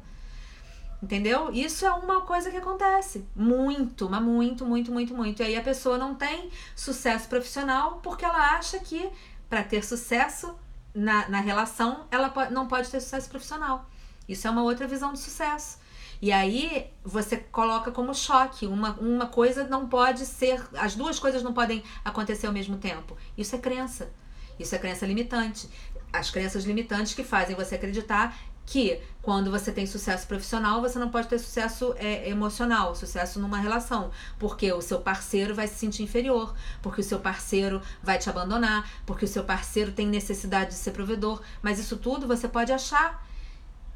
Entendeu? Isso é uma coisa que acontece muito, mas muito, muito, muito, muito. E aí a pessoa não tem sucesso profissional porque ela acha que para ter sucesso na relação, ela não pode ter sucesso profissional. Isso é uma outra visão de sucesso. E aí você coloca como choque. Uma coisa não pode ser... As duas coisas não podem acontecer ao mesmo tempo. Isso é crença. Isso é crença limitante. As crenças limitantes que fazem você acreditar que quando você tem sucesso profissional, você não pode ter sucesso emocional, sucesso numa relação, porque o seu parceiro vai se sentir inferior, porque o seu parceiro vai te abandonar, porque o seu parceiro tem necessidade de ser provedor. Mas isso tudo você pode achar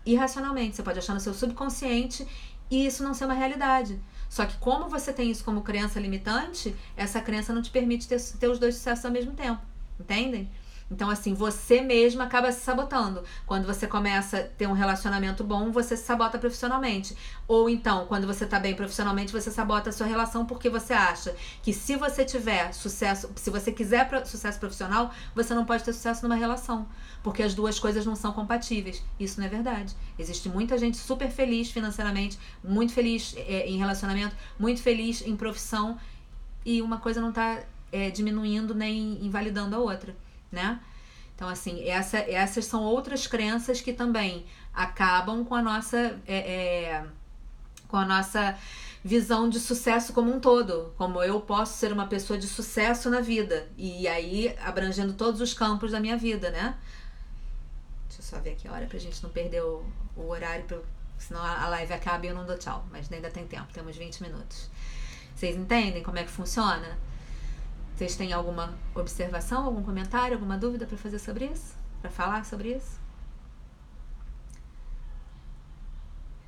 irracionalmente, você pode achar no seu subconsciente e isso não ser uma realidade. Só que como você tem isso como crença limitante, essa crença não te permite ter os dois sucessos ao mesmo tempo, entendem? Então, assim, você mesma acaba se sabotando. Quando você começa a ter um relacionamento bom, você se sabota profissionalmente. Ou então, quando você tá bem profissionalmente, você sabota a sua relação porque você acha que se você tiver sucesso, se você quiser sucesso profissional, você não pode ter sucesso numa relação. Porque as duas coisas não são compatíveis. Isso não é verdade. Existe muita gente super feliz financeiramente, muito feliz em relacionamento, muito feliz em profissão, e uma coisa não tá diminuindo nem invalidando a outra. Né? Então, assim, essas são outras crenças que também acabam com a nossa visão de sucesso como um todo, como eu posso ser uma pessoa de sucesso na vida, e aí abrangendo todos os campos da minha vida, né? Deixa eu só ver aqui a hora pra gente não perder o horário, senão a live acaba e eu não dou tchau, mas ainda tem tempo, temos 20 minutos. Vocês entendem como é que funciona? Vocês têm alguma observação, algum comentário, alguma dúvida para fazer sobre isso? Para falar sobre isso?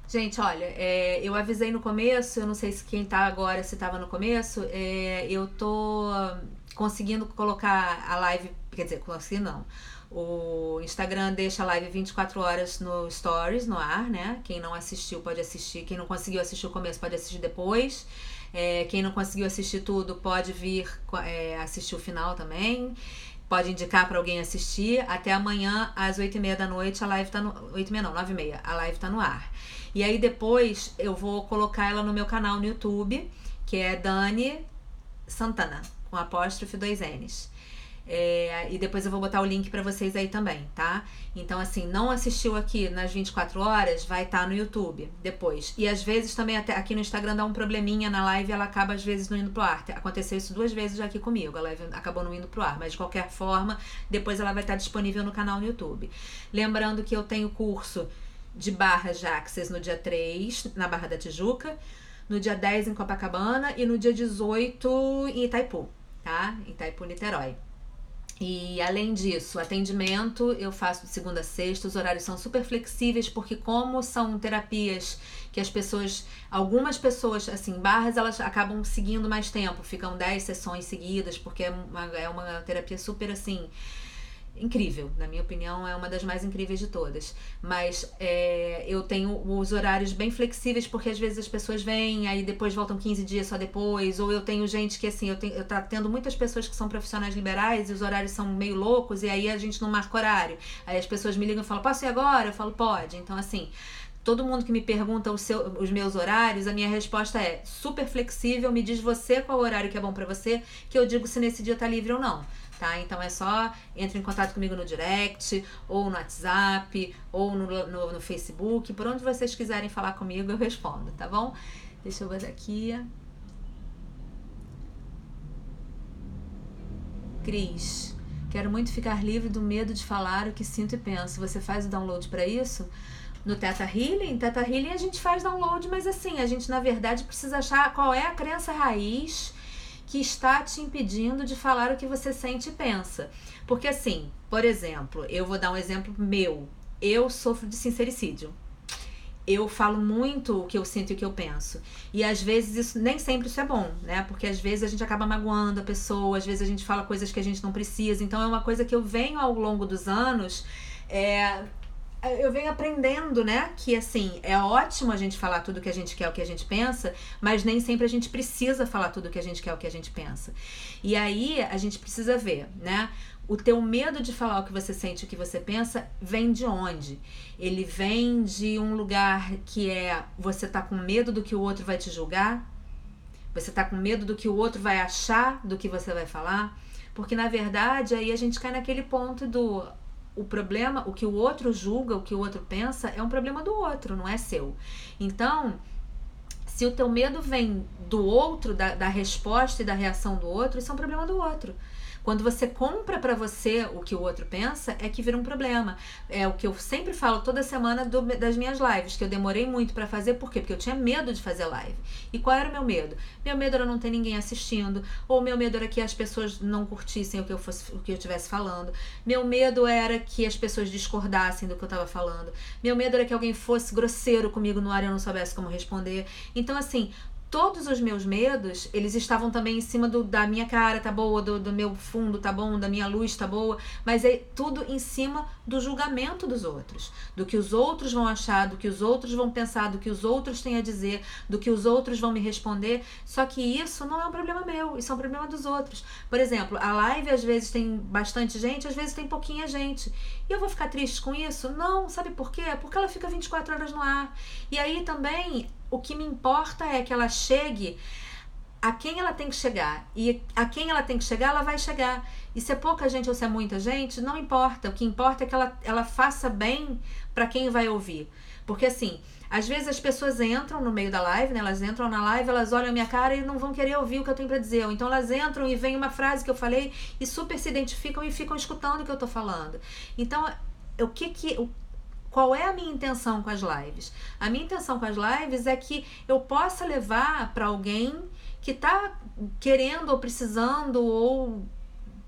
Gente, olha, eu avisei no começo, eu não sei se quem tá agora, se tava no começo, eu tô conseguindo colocar a live, quer dizer, consegui não. O Instagram deixa a live 24 horas no Stories, no ar, né? Quem não assistiu pode assistir, quem não conseguiu assistir o começo pode assistir depois. Quem não conseguiu assistir tudo pode vir assistir o final também. Pode indicar para alguém assistir. Até amanhã, às 8h30 da noite, a live tá no... 8h30 não, 9h30. A live tá no ar. E aí depois eu vou colocar ela no meu canal no YouTube, que é Dani Santana, com apóstrofe 2 N's. E depois eu vou botar o link pra vocês aí também, tá? Então, assim, não assistiu aqui nas 24 horas, vai estar no YouTube depois. E às vezes também até aqui no Instagram dá um probleminha na live, ela acaba às vezes não indo pro ar. Aconteceu isso 2 vezes já aqui comigo, a live acabou não indo pro ar, mas de qualquer forma, depois ela vai estar disponível no canal no YouTube. Lembrando que eu tenho curso de barras de Access no dia 3, na Barra da Tijuca, no dia 10 em Copacabana e no dia 18 em Itaipu, tá? Itaipu, Niterói. E além disso, atendimento eu faço de segunda a sexta, os horários são super flexíveis, porque como são terapias que algumas pessoas, assim, barras, elas acabam seguindo mais tempo, ficam 10 sessões seguidas, porque é uma terapia super, assim, incrível, na minha opinião é uma das mais incríveis de todas, mas eu tenho os horários bem flexíveis, porque às vezes as pessoas vêm, aí depois voltam 15 dias só depois, ou eu tenho gente que assim, eu tá tendo muitas pessoas que são profissionais liberais e os horários são meio loucos, e aí a gente não marca horário, aí as pessoas me ligam e falam, posso ir agora? Eu falo, pode. Então assim, todo mundo que me pergunta os meus horários, a minha resposta é super flexível, me diz você qual horário que é bom pra você, que eu digo se nesse dia tá livre ou não. Tá? Então é só entre em contato comigo no direct, ou no WhatsApp, ou no Facebook, por onde vocês quiserem falar comigo eu respondo, tá bom? Deixa eu ver aqui. Cris, quero muito ficar livre do medo de falar o que sinto e penso. Você faz o download para isso? No Theta Healing? Theta Healing a gente faz download, mas assim, a gente na verdade precisa achar qual é a crença raiz que está te impedindo de falar o que você sente e pensa. Porque assim, por exemplo, eu vou dar um exemplo meu. Eu sofro de sincericídio. Eu falo muito o que eu sinto e o que eu penso. E às vezes nem sempre isso é bom, né? Porque às vezes a gente acaba magoando a pessoa, às vezes a gente fala coisas que a gente não precisa. Então é uma coisa que eu venho ao longo dos anos... eu venho aprendendo, né, que assim, é ótimo a gente falar tudo que a gente quer, o que a gente pensa, mas nem sempre a gente precisa falar tudo que a gente quer, o que a gente pensa. E aí a gente precisa ver, né, o teu medo de falar o que você sente, o que você pensa, vem de onde? Ele vem de um lugar que você tá com medo do que o outro vai te julgar? Você tá com medo do que o outro vai achar do que você vai falar? Porque na verdade aí a gente cai naquele ponto o problema, o que o outro julga, o que o outro pensa, é um problema do outro, não é seu. Então, se o teu medo vem do outro, da resposta e da reação do outro, isso é um problema do outro. Quando você compra pra você o que o outro pensa, é que vira um problema. É o que eu sempre falo toda semana das minhas lives, que eu demorei muito pra fazer, por quê? Porque eu tinha medo de fazer live. E qual era o meu medo? Meu medo era não ter ninguém assistindo, ou meu medo era que as pessoas não curtissem o que eu estivesse falando. Meu medo era que as pessoas discordassem do que eu tava falando. Meu medo era que alguém fosse grosseiro comigo no ar e eu não soubesse como responder. Então, assim, todos os meus medos, eles estavam também em cima da minha cara, tá boa, do meu fundo, tá bom, da minha luz, tá boa, mas é tudo em cima do julgamento dos outros, do que os outros vão achar, do que os outros vão pensar, do que os outros têm a dizer, do que os outros vão me responder. Só que isso não é um problema meu, isso é um problema dos outros. Por exemplo, a live às vezes tem bastante gente, às vezes tem pouquinha gente. E eu vou ficar triste com isso? Não, sabe por quê? Porque ela fica 24 horas no ar. E aí também o que me importa é que ela chegue a quem ela tem que chegar. E a quem ela tem que chegar, ela vai chegar. E se é pouca gente ou se é muita gente, não importa. O que importa é que ela faça bem para quem vai ouvir. Porque assim, às vezes as pessoas entram no meio da live, né? Elas entram na live, elas olham a minha cara e não vão querer ouvir o que eu tenho pra dizer. Ou então elas entram e vem uma frase que eu falei e super se identificam e ficam escutando o que eu tô falando. Então, qual é a minha intenção com as lives? A minha intenção com as lives é que eu possa levar para alguém que tá querendo ou precisando ou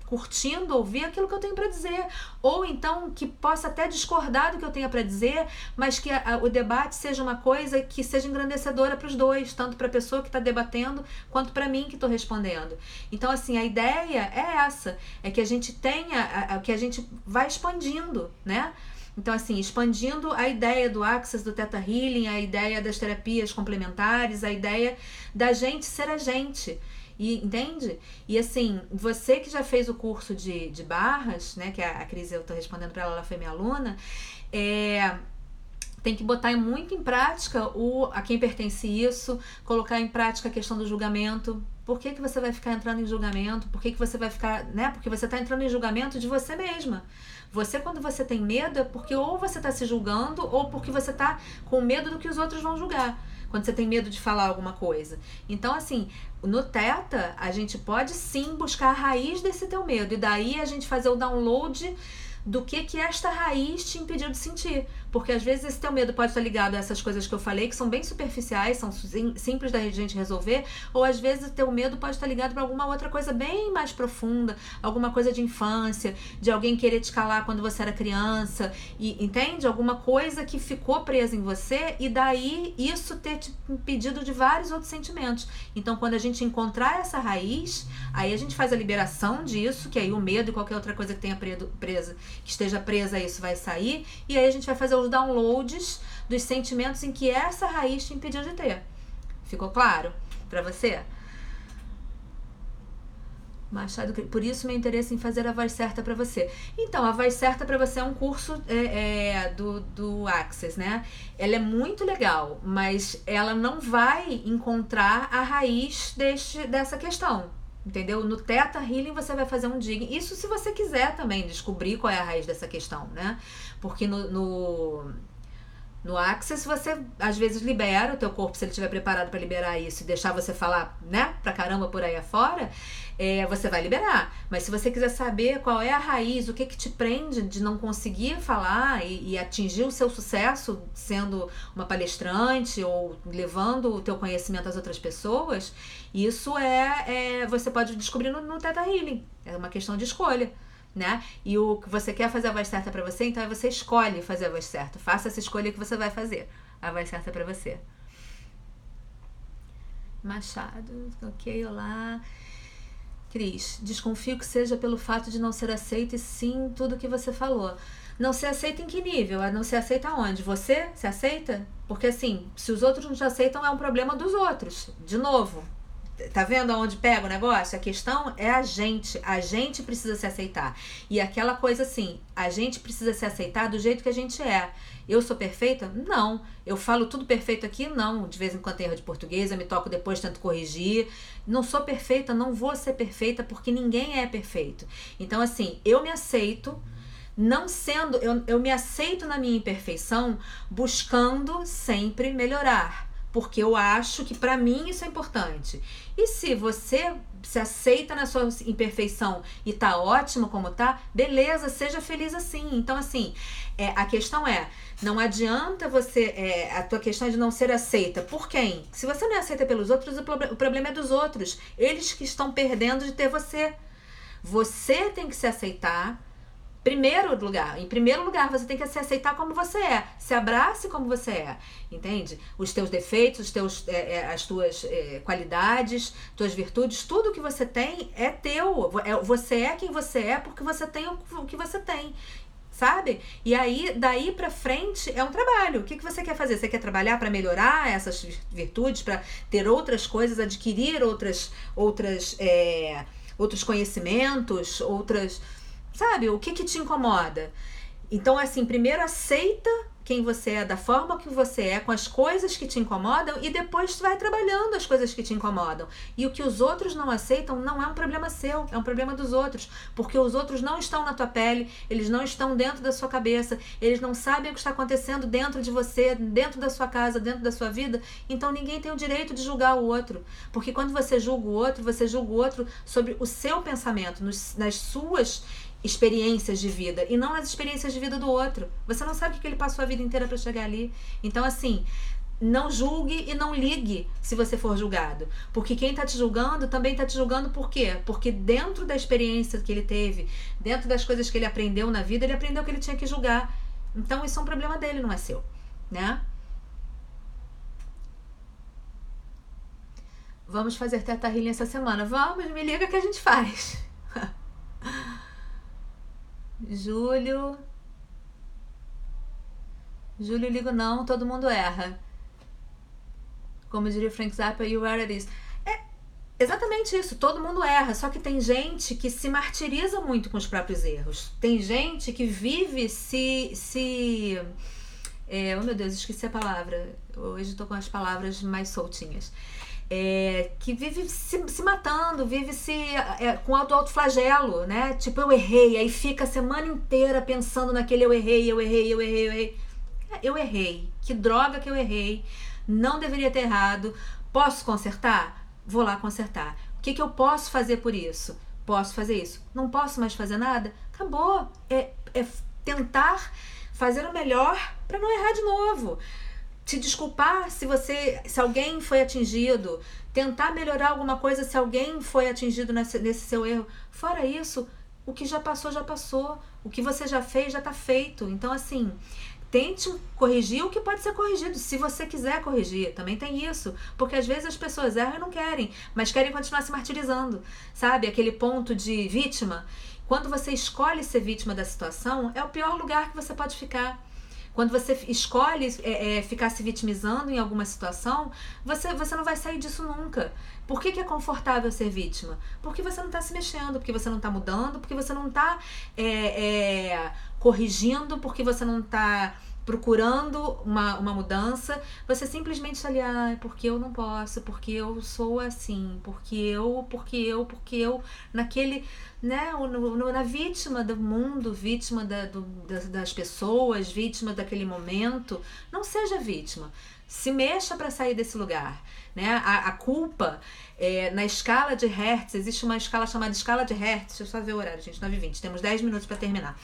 curtindo ouvir aquilo que eu tenho para dizer, ou então que possa até discordar do que eu tenha para dizer, mas que o debate seja uma coisa que seja engrandecedora para os dois, tanto para a pessoa que está debatendo quanto para mim que estou respondendo. Então assim, a ideia é essa, é que a gente tenha, que a gente vai expandindo, né? Então assim, expandindo a ideia do Access, do Theta Healing, a ideia das terapias complementares, a ideia da gente ser a gente. E, entende? E assim, você que já fez o curso de barras, né, que a Cris, eu tô respondendo para ela foi minha aluna, tem que botar muito em prática a quem pertence isso, colocar em prática a questão do julgamento, Por que você vai ficar entrando em julgamento? Por que você vai ficar, né? Porque você está entrando em julgamento de você mesma. Você, quando você tem medo, é porque ou você está se julgando ou porque você está com medo do que os outros vão julgar. Quando você tem medo de falar alguma coisa. Então, assim, no Theta, a gente pode sim buscar a raiz desse teu medo. E daí a gente fazer o download do que esta raiz te impediu de sentir. Porque às vezes esse teu medo pode estar ligado a essas coisas que eu falei, que são bem superficiais, são simples da gente resolver, ou às vezes o teu medo pode estar ligado para alguma outra coisa bem mais profunda, alguma coisa de infância, de alguém querer te calar quando você era criança, e entende? Alguma coisa que ficou presa em você, e daí isso ter te impedido de vários outros sentimentos. Então, quando a gente encontrar essa raiz, aí a gente faz a liberação disso, que aí o medo e qualquer outra coisa que tenha presa, que esteja presa a isso, vai sair, e aí a gente vai fazer os downloads dos sentimentos em que essa raiz te impediu de ter. Ficou claro pra você? Machado, por isso meu interesse em fazer a voz certa pra você. Então, a voz certa pra você é um curso do Access, né? Ela é muito legal, mas ela não vai encontrar a raiz dessa questão. Entendeu? No Theta Healing você vai fazer um digging. Isso se você quiser também descobrir qual é a raiz dessa questão, né? Porque no Access você às vezes libera o teu corpo, se ele estiver preparado para liberar isso e deixar você falar, né, pra caramba por aí afora, você vai liberar. Mas se você quiser saber qual é a raiz, o que te prende de não conseguir falar e atingir o seu sucesso sendo uma palestrante ou levando o teu conhecimento às outras pessoas, isso você pode descobrir no Theta Healing. É uma questão de escolha, né? E o que você quer fazer a voz certa pra você, então você escolhe fazer a voz certa. Faça essa escolha que você vai fazer a voz certa pra você. Machado, ok, olá. Cris, desconfio que seja pelo fato de não ser aceita e sim tudo que você falou. Não ser aceita em que nível? Não ser aceita aonde? Você se aceita? Porque assim, se os outros não te aceitam, é um problema dos outros. De novo, tá vendo aonde pega o negócio? A questão é a gente precisa se aceitar. E aquela coisa assim, a gente precisa se aceitar do jeito que a gente é. Eu sou perfeita? Não. Eu falo tudo perfeito aqui? Não. De vez em quando tem erro de português, eu me toco depois, tento corrigir. Não sou perfeita, não vou ser perfeita, porque ninguém é perfeito. Então assim, eu me aceito, não sendo, eu me aceito na minha imperfeição, buscando sempre melhorar. Porque eu acho que pra mim isso é importante. E se você se aceita na sua imperfeição e tá ótimo como tá, beleza, seja feliz assim. Então assim, a questão não adianta você, a tua questão é de não ser aceita. Por quem? Se você não é aceita pelos outros, o problema é dos outros. Eles que estão perdendo de ter você. Você tem que se aceitar. Em primeiro lugar, você tem que se aceitar como você é. Se abrace como você é, entende? Os teus defeitos, as tuas qualidades, tuas virtudes, tudo que você tem é teu. Você é quem você é porque você tem o que você tem, sabe? E aí, daí pra frente, é um trabalho. O que você quer fazer? Você quer trabalhar para melhorar essas virtudes, para ter outras coisas, adquirir outros conhecimentos, sabe, o que te incomoda? Então, assim, primeiro aceita quem você é, da forma que você é, com as coisas que te incomodam, e depois vai trabalhando as coisas que te incomodam. E o que os outros não aceitam não é um problema seu, é um problema dos outros. Porque os outros não estão na tua pele, eles não estão dentro da sua cabeça, eles não sabem o que está acontecendo dentro de você, dentro da sua casa, dentro da sua vida. Então ninguém tem o direito de julgar o outro. Porque quando você julga o outro sobre o seu pensamento, nas suas experiências de vida e não as experiências de vida do outro. Você não sabe o que ele passou a vida inteira para chegar ali. Então, assim, não julgue e não ligue se você for julgado. Porque quem tá te julgando também tá te julgando por quê? Porque dentro da experiência que ele teve, dentro das coisas que ele aprendeu na vida, ele aprendeu que ele tinha que julgar. Então, isso é um problema dele, não é seu, né? Vamos fazer Theta Healing essa semana. Vamos, me liga que a gente faz. Júlio, ligo não, todo mundo erra. Como diria Frank Zappa, you are it is. É exatamente isso, todo mundo erra, só que tem gente que se martiriza muito com os próprios erros. Tem gente que vive oh meu Deus, esqueci a palavra. Hoje tô com as palavras mais soltinhas. que vive se matando, vive com autoflagelo, né? Tipo, eu errei, aí fica a semana inteira pensando naquele eu errei. Eu errei, que droga que eu errei, não deveria ter errado, posso consertar? Vou lá consertar. O que eu posso fazer por isso? Posso fazer isso. Não posso mais fazer nada? Acabou. É tentar fazer o melhor para não errar de novo. Te desculpar se alguém foi atingido, tentar melhorar alguma coisa se alguém foi atingido nesse seu erro. Fora isso, o que já passou, o que você já fez já está feito. Então, assim, tente corrigir o que pode ser corrigido, se você quiser corrigir, também tem isso, porque às vezes as pessoas erram e não querem, mas querem continuar se martirizando, sabe? Aquele ponto de vítima. Quando você escolhe ser vítima da situação, é o pior lugar que você pode ficar. Quando você escolhe ficar se vitimizando em alguma situação, você não vai sair disso nunca. Por que é confortável ser vítima? Porque você não está se mexendo, porque você não está mudando, porque você não está corrigindo, porque você não está procurando uma mudança. Você simplesmente está ali, porque eu não posso, porque eu sou assim, porque eu, naquele, né, na vítima do mundo, vítima das pessoas, vítima daquele momento. Não seja vítima, se mexa para sair desse lugar, né? A culpa, na escala de Hertz, existe uma escala chamada escala de Hertz. Deixa eu só ver o horário, gente, 9h20, temos 10 minutos para terminar.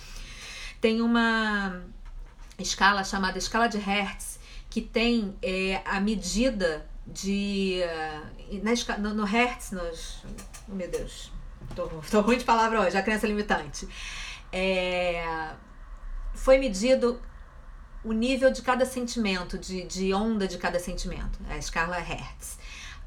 Tem uma escala chamada escala de Hertz, que tem a medida de... no Hertz, meu Deus, tô ruim de palavra hoje, a crença limitante. Foi medido o nível de cada sentimento, de onda de cada sentimento, a escala Hertz.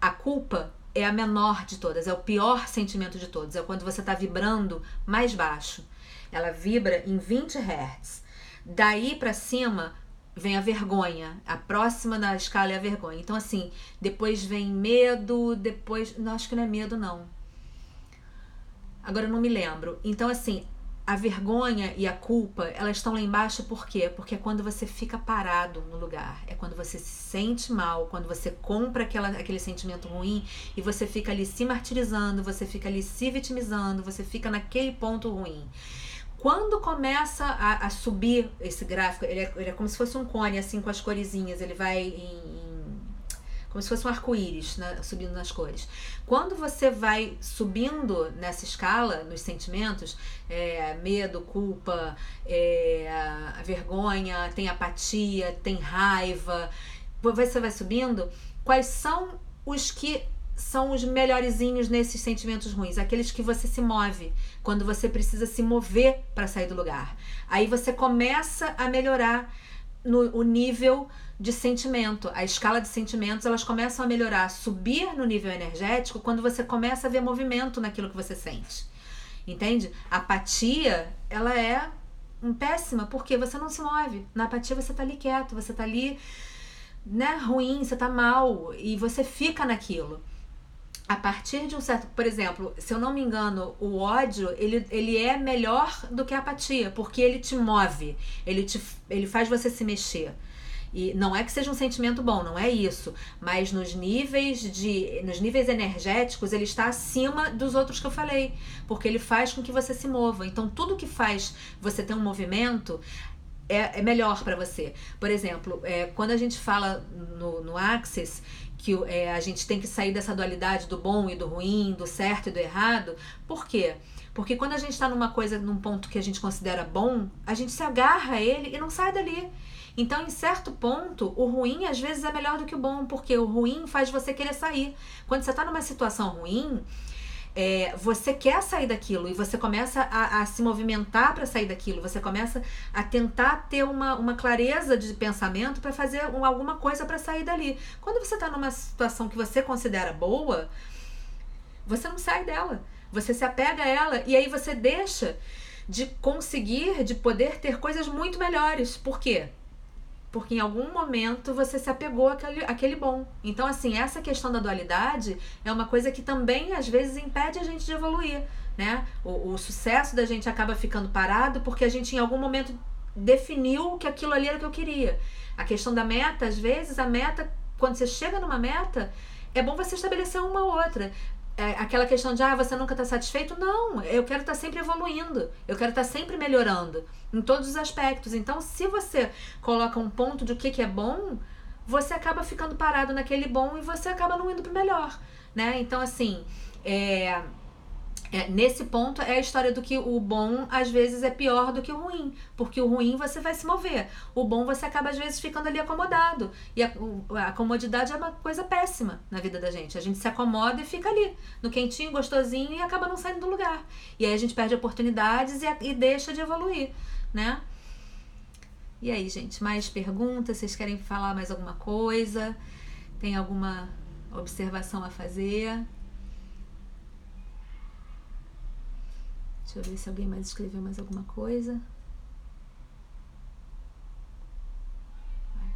A culpa é a menor de todas, é o pior sentimento de todos, é quando você está vibrando mais baixo. Ela vibra em 20 Hz. Daí para cima vem a vergonha. A próxima da escala é a vergonha. Então, assim, depois vem medo, depois... Não, acho que não é medo, não. Agora eu não me lembro. Então, assim, a vergonha e a culpa, elas estão lá embaixo por quê? Porque é quando você fica parado no lugar. É quando você se sente mal, quando você compra aquele sentimento ruim e você fica ali se martirizando, você fica ali se vitimizando, você fica naquele ponto ruim. Quando começa a subir esse gráfico, ele é como se fosse um cone, assim, com as coresinhas, ele vai como se fosse um arco-íris, né, subindo nas cores. Quando você vai subindo nessa escala, nos sentimentos, medo, culpa, a vergonha, tem apatia, tem raiva, você vai subindo, quais são os que são os melhorzinhos nesses sentimentos ruins? Aqueles que você se move, quando você precisa se mover para sair do lugar. Aí você começa a melhorar o nível de sentimento. A escala de sentimentos, elas começam a melhorar, a subir no nível energético quando você começa a ver movimento naquilo que você sente. Entende? A apatia, ela é péssima, porque você não se move. Na apatia você tá ali quieto, você tá ali, né, ruim, você tá mal, e você fica naquilo. A partir de um certo... Por exemplo, se eu não me engano, o ódio, ele é melhor do que a apatia, porque ele te move, ele faz você se mexer. E não é que seja um sentimento bom, não é isso, mas nos níveis energéticos ele está acima dos outros que eu falei, porque ele faz com que você se mova. Então tudo que faz você ter um movimento é melhor para você. Por exemplo, quando a gente fala no Access que a gente tem que sair dessa dualidade do bom e do ruim, do certo e do errado. Por quê? Porque quando a gente está num ponto que a gente considera bom, a gente se agarra a ele e não sai dali. Então, em certo ponto, o ruim às vezes é melhor do que o bom, porque o ruim faz você querer sair. Quando você está numa situação ruim, você quer sair daquilo e você começa a se movimentar para sair daquilo, você começa a tentar ter uma clareza de pensamento para fazer alguma coisa para sair dali. Quando você está numa situação que você considera boa, você não sai dela, você se apega a ela e aí você deixa de poder ter coisas muito melhores. Por quê? Porque em algum momento você se apegou àquele bom. Então, assim, essa questão da dualidade é uma coisa que também, às vezes, impede a gente de evoluir, né? O sucesso da gente acaba ficando parado porque a gente, em algum momento, definiu que aquilo ali era o que eu queria. A questão da meta, às vezes, quando você chega numa meta, é bom você estabelecer uma outra. Aquela questão de, você nunca está satisfeito? Não, eu quero estar sempre evoluindo, eu quero estar sempre melhorando em todos os aspectos. Então, se você coloca um ponto de o que é bom, você acaba ficando parado naquele bom e você acaba não indo pro melhor, né? Então, assim, nesse ponto é a história do que o bom às vezes é pior do que o ruim, porque o ruim você vai se mover, o bom você acaba às vezes ficando ali acomodado, e a comodidade é uma coisa péssima na vida da gente. A gente se acomoda e fica ali no quentinho, gostosinho, e acaba não saindo do lugar, e aí a gente perde oportunidades e deixa de evoluir, né? E aí, gente, mais perguntas? Vocês querem falar mais alguma coisa? Tem alguma observação a fazer? Deixa eu ver se alguém mais escreveu mais alguma coisa.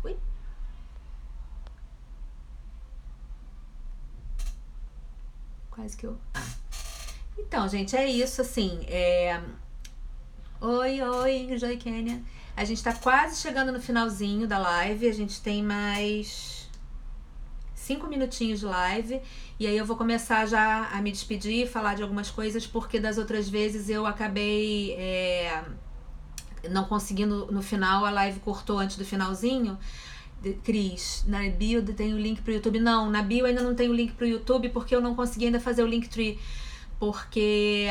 Ui. Quase que eu... Então, gente, é isso, assim, Oi, Joy Kenya. A gente tá quase chegando no finalzinho da live, a gente tem mais 5 minutinhos de live, e aí eu vou começar já a me despedir, falar de algumas coisas, porque das outras vezes eu acabei não conseguindo no final, a live cortou antes do finalzinho. Cris, na bio tem o link pro YouTube? Não, na bio ainda não tem o link pro YouTube, porque eu não consegui ainda fazer o Linktree, porque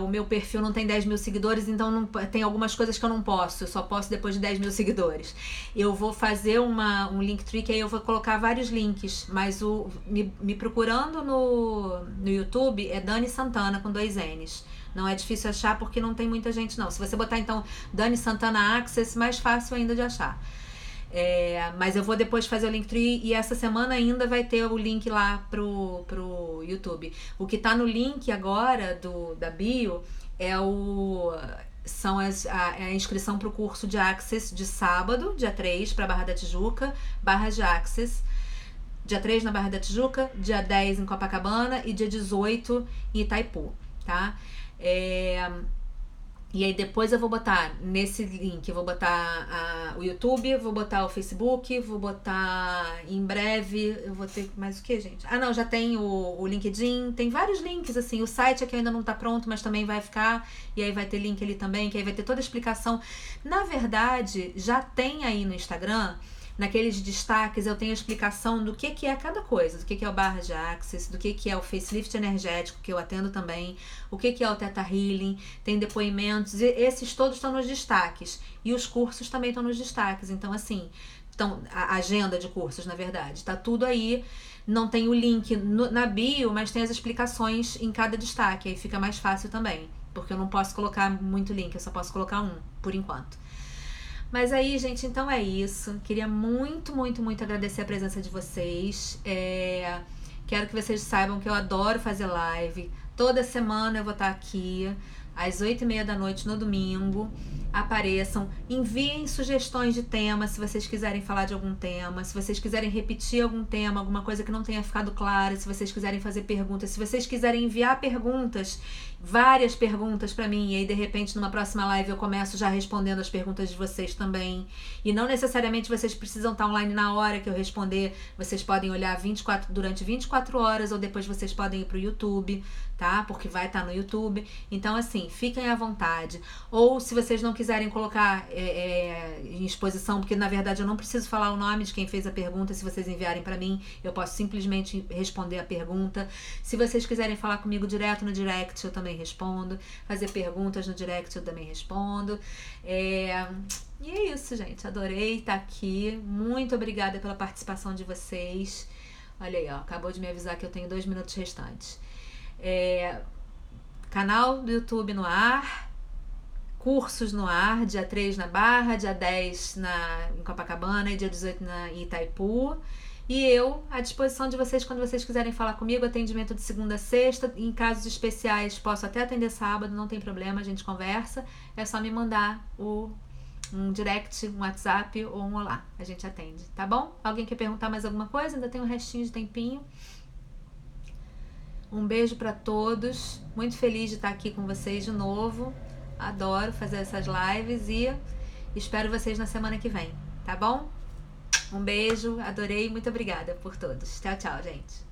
o meu perfil não tem 10 mil seguidores, então não, tem algumas coisas que eu não posso, eu só posso depois de 10 mil seguidores. Eu vou fazer um Linktree, que aí eu vou colocar vários links, mas me procurando no YouTube é Dani Santana com 2 N's. Não é difícil achar porque não tem muita gente não. Se você botar então Dani Santana Access, mais fácil ainda de achar. Mas eu vou depois fazer o Linktree, e essa semana ainda vai ter o link lá pro YouTube. O que tá no link agora da bio são a inscrição pro curso de Access de sábado, dia 3, para Barra da Tijuca, barras de Access. Dia 3 na Barra da Tijuca, dia 10 em Copacabana e dia 18 em Itaipu, tá? E aí depois eu vou botar nesse link, eu vou botar o YouTube, vou botar o Facebook, vou botar em breve, eu vou ter mais o que, gente? Não, já tem o LinkedIn, tem vários links, assim, o site aqui ainda não tá pronto, mas também vai ficar, e aí vai ter link ali também, que aí vai ter toda a explicação. Na verdade, já tem aí no Instagram, naqueles destaques, eu tenho a explicação do que é cada coisa, do que é o barra de Access, do que é o facelift energético, que eu atendo também, o que é o Theta Healing, tem depoimentos, e esses todos estão nos destaques, e os cursos também estão nos destaques. Então, assim, a agenda de cursos, na verdade, tá tudo aí. Não tem o link na bio, mas tem as explicações em cada destaque, aí fica mais fácil também, porque eu não posso colocar muito link, eu só posso colocar um, por enquanto. Mas aí, gente, então é isso. Queria muito, muito, muito agradecer a presença de vocês. Quero que vocês saibam que eu adoro fazer live. Toda semana eu vou estar aqui, às 8h30 da noite no domingo. Apareçam, enviem sugestões de temas, se vocês quiserem falar de algum tema, se vocês quiserem repetir algum tema, alguma coisa que não tenha ficado clara, se vocês quiserem fazer perguntas, se vocês quiserem enviar perguntas, várias perguntas pra mim, e aí de repente numa próxima live eu começo já respondendo as perguntas de vocês também. E não necessariamente vocês precisam estar online na hora que eu responder, vocês podem olhar durante 24 horas, ou depois vocês podem ir pro YouTube, tá? Porque vai estar no YouTube. Então, assim, fiquem à vontade. Ou se vocês não quiserem colocar em exposição, porque na verdade eu não preciso falar o nome de quem fez a pergunta, se vocês enviarem pra mim, eu posso simplesmente responder a pergunta. Se vocês quiserem falar comigo direto no direct, eu também respondo. Fazer perguntas no direct, eu também respondo. E é isso, gente. Adorei estar aqui. Muito obrigada pela participação de vocês. Olha aí, ó, acabou de me avisar que eu tenho 2 minutos restantes. Canal do YouTube no ar, cursos no ar, dia 3 na Barra, dia 10 em Copacabana e dia 18 em Itaipu. E eu à disposição de vocês quando vocês quiserem falar comigo, atendimento de segunda a sexta, em casos especiais posso até atender sábado, não tem problema, a gente conversa, é só me mandar um direct, um WhatsApp ou um olá, a gente atende, tá bom? Alguém quer perguntar mais alguma coisa? Ainda tem um restinho de tempinho. Um beijo pra todos, muito feliz de estar aqui com vocês de novo, adoro fazer essas lives e espero vocês na semana que vem, tá bom? Um beijo, adorei, muito obrigada por todos. Tchau, tchau, gente.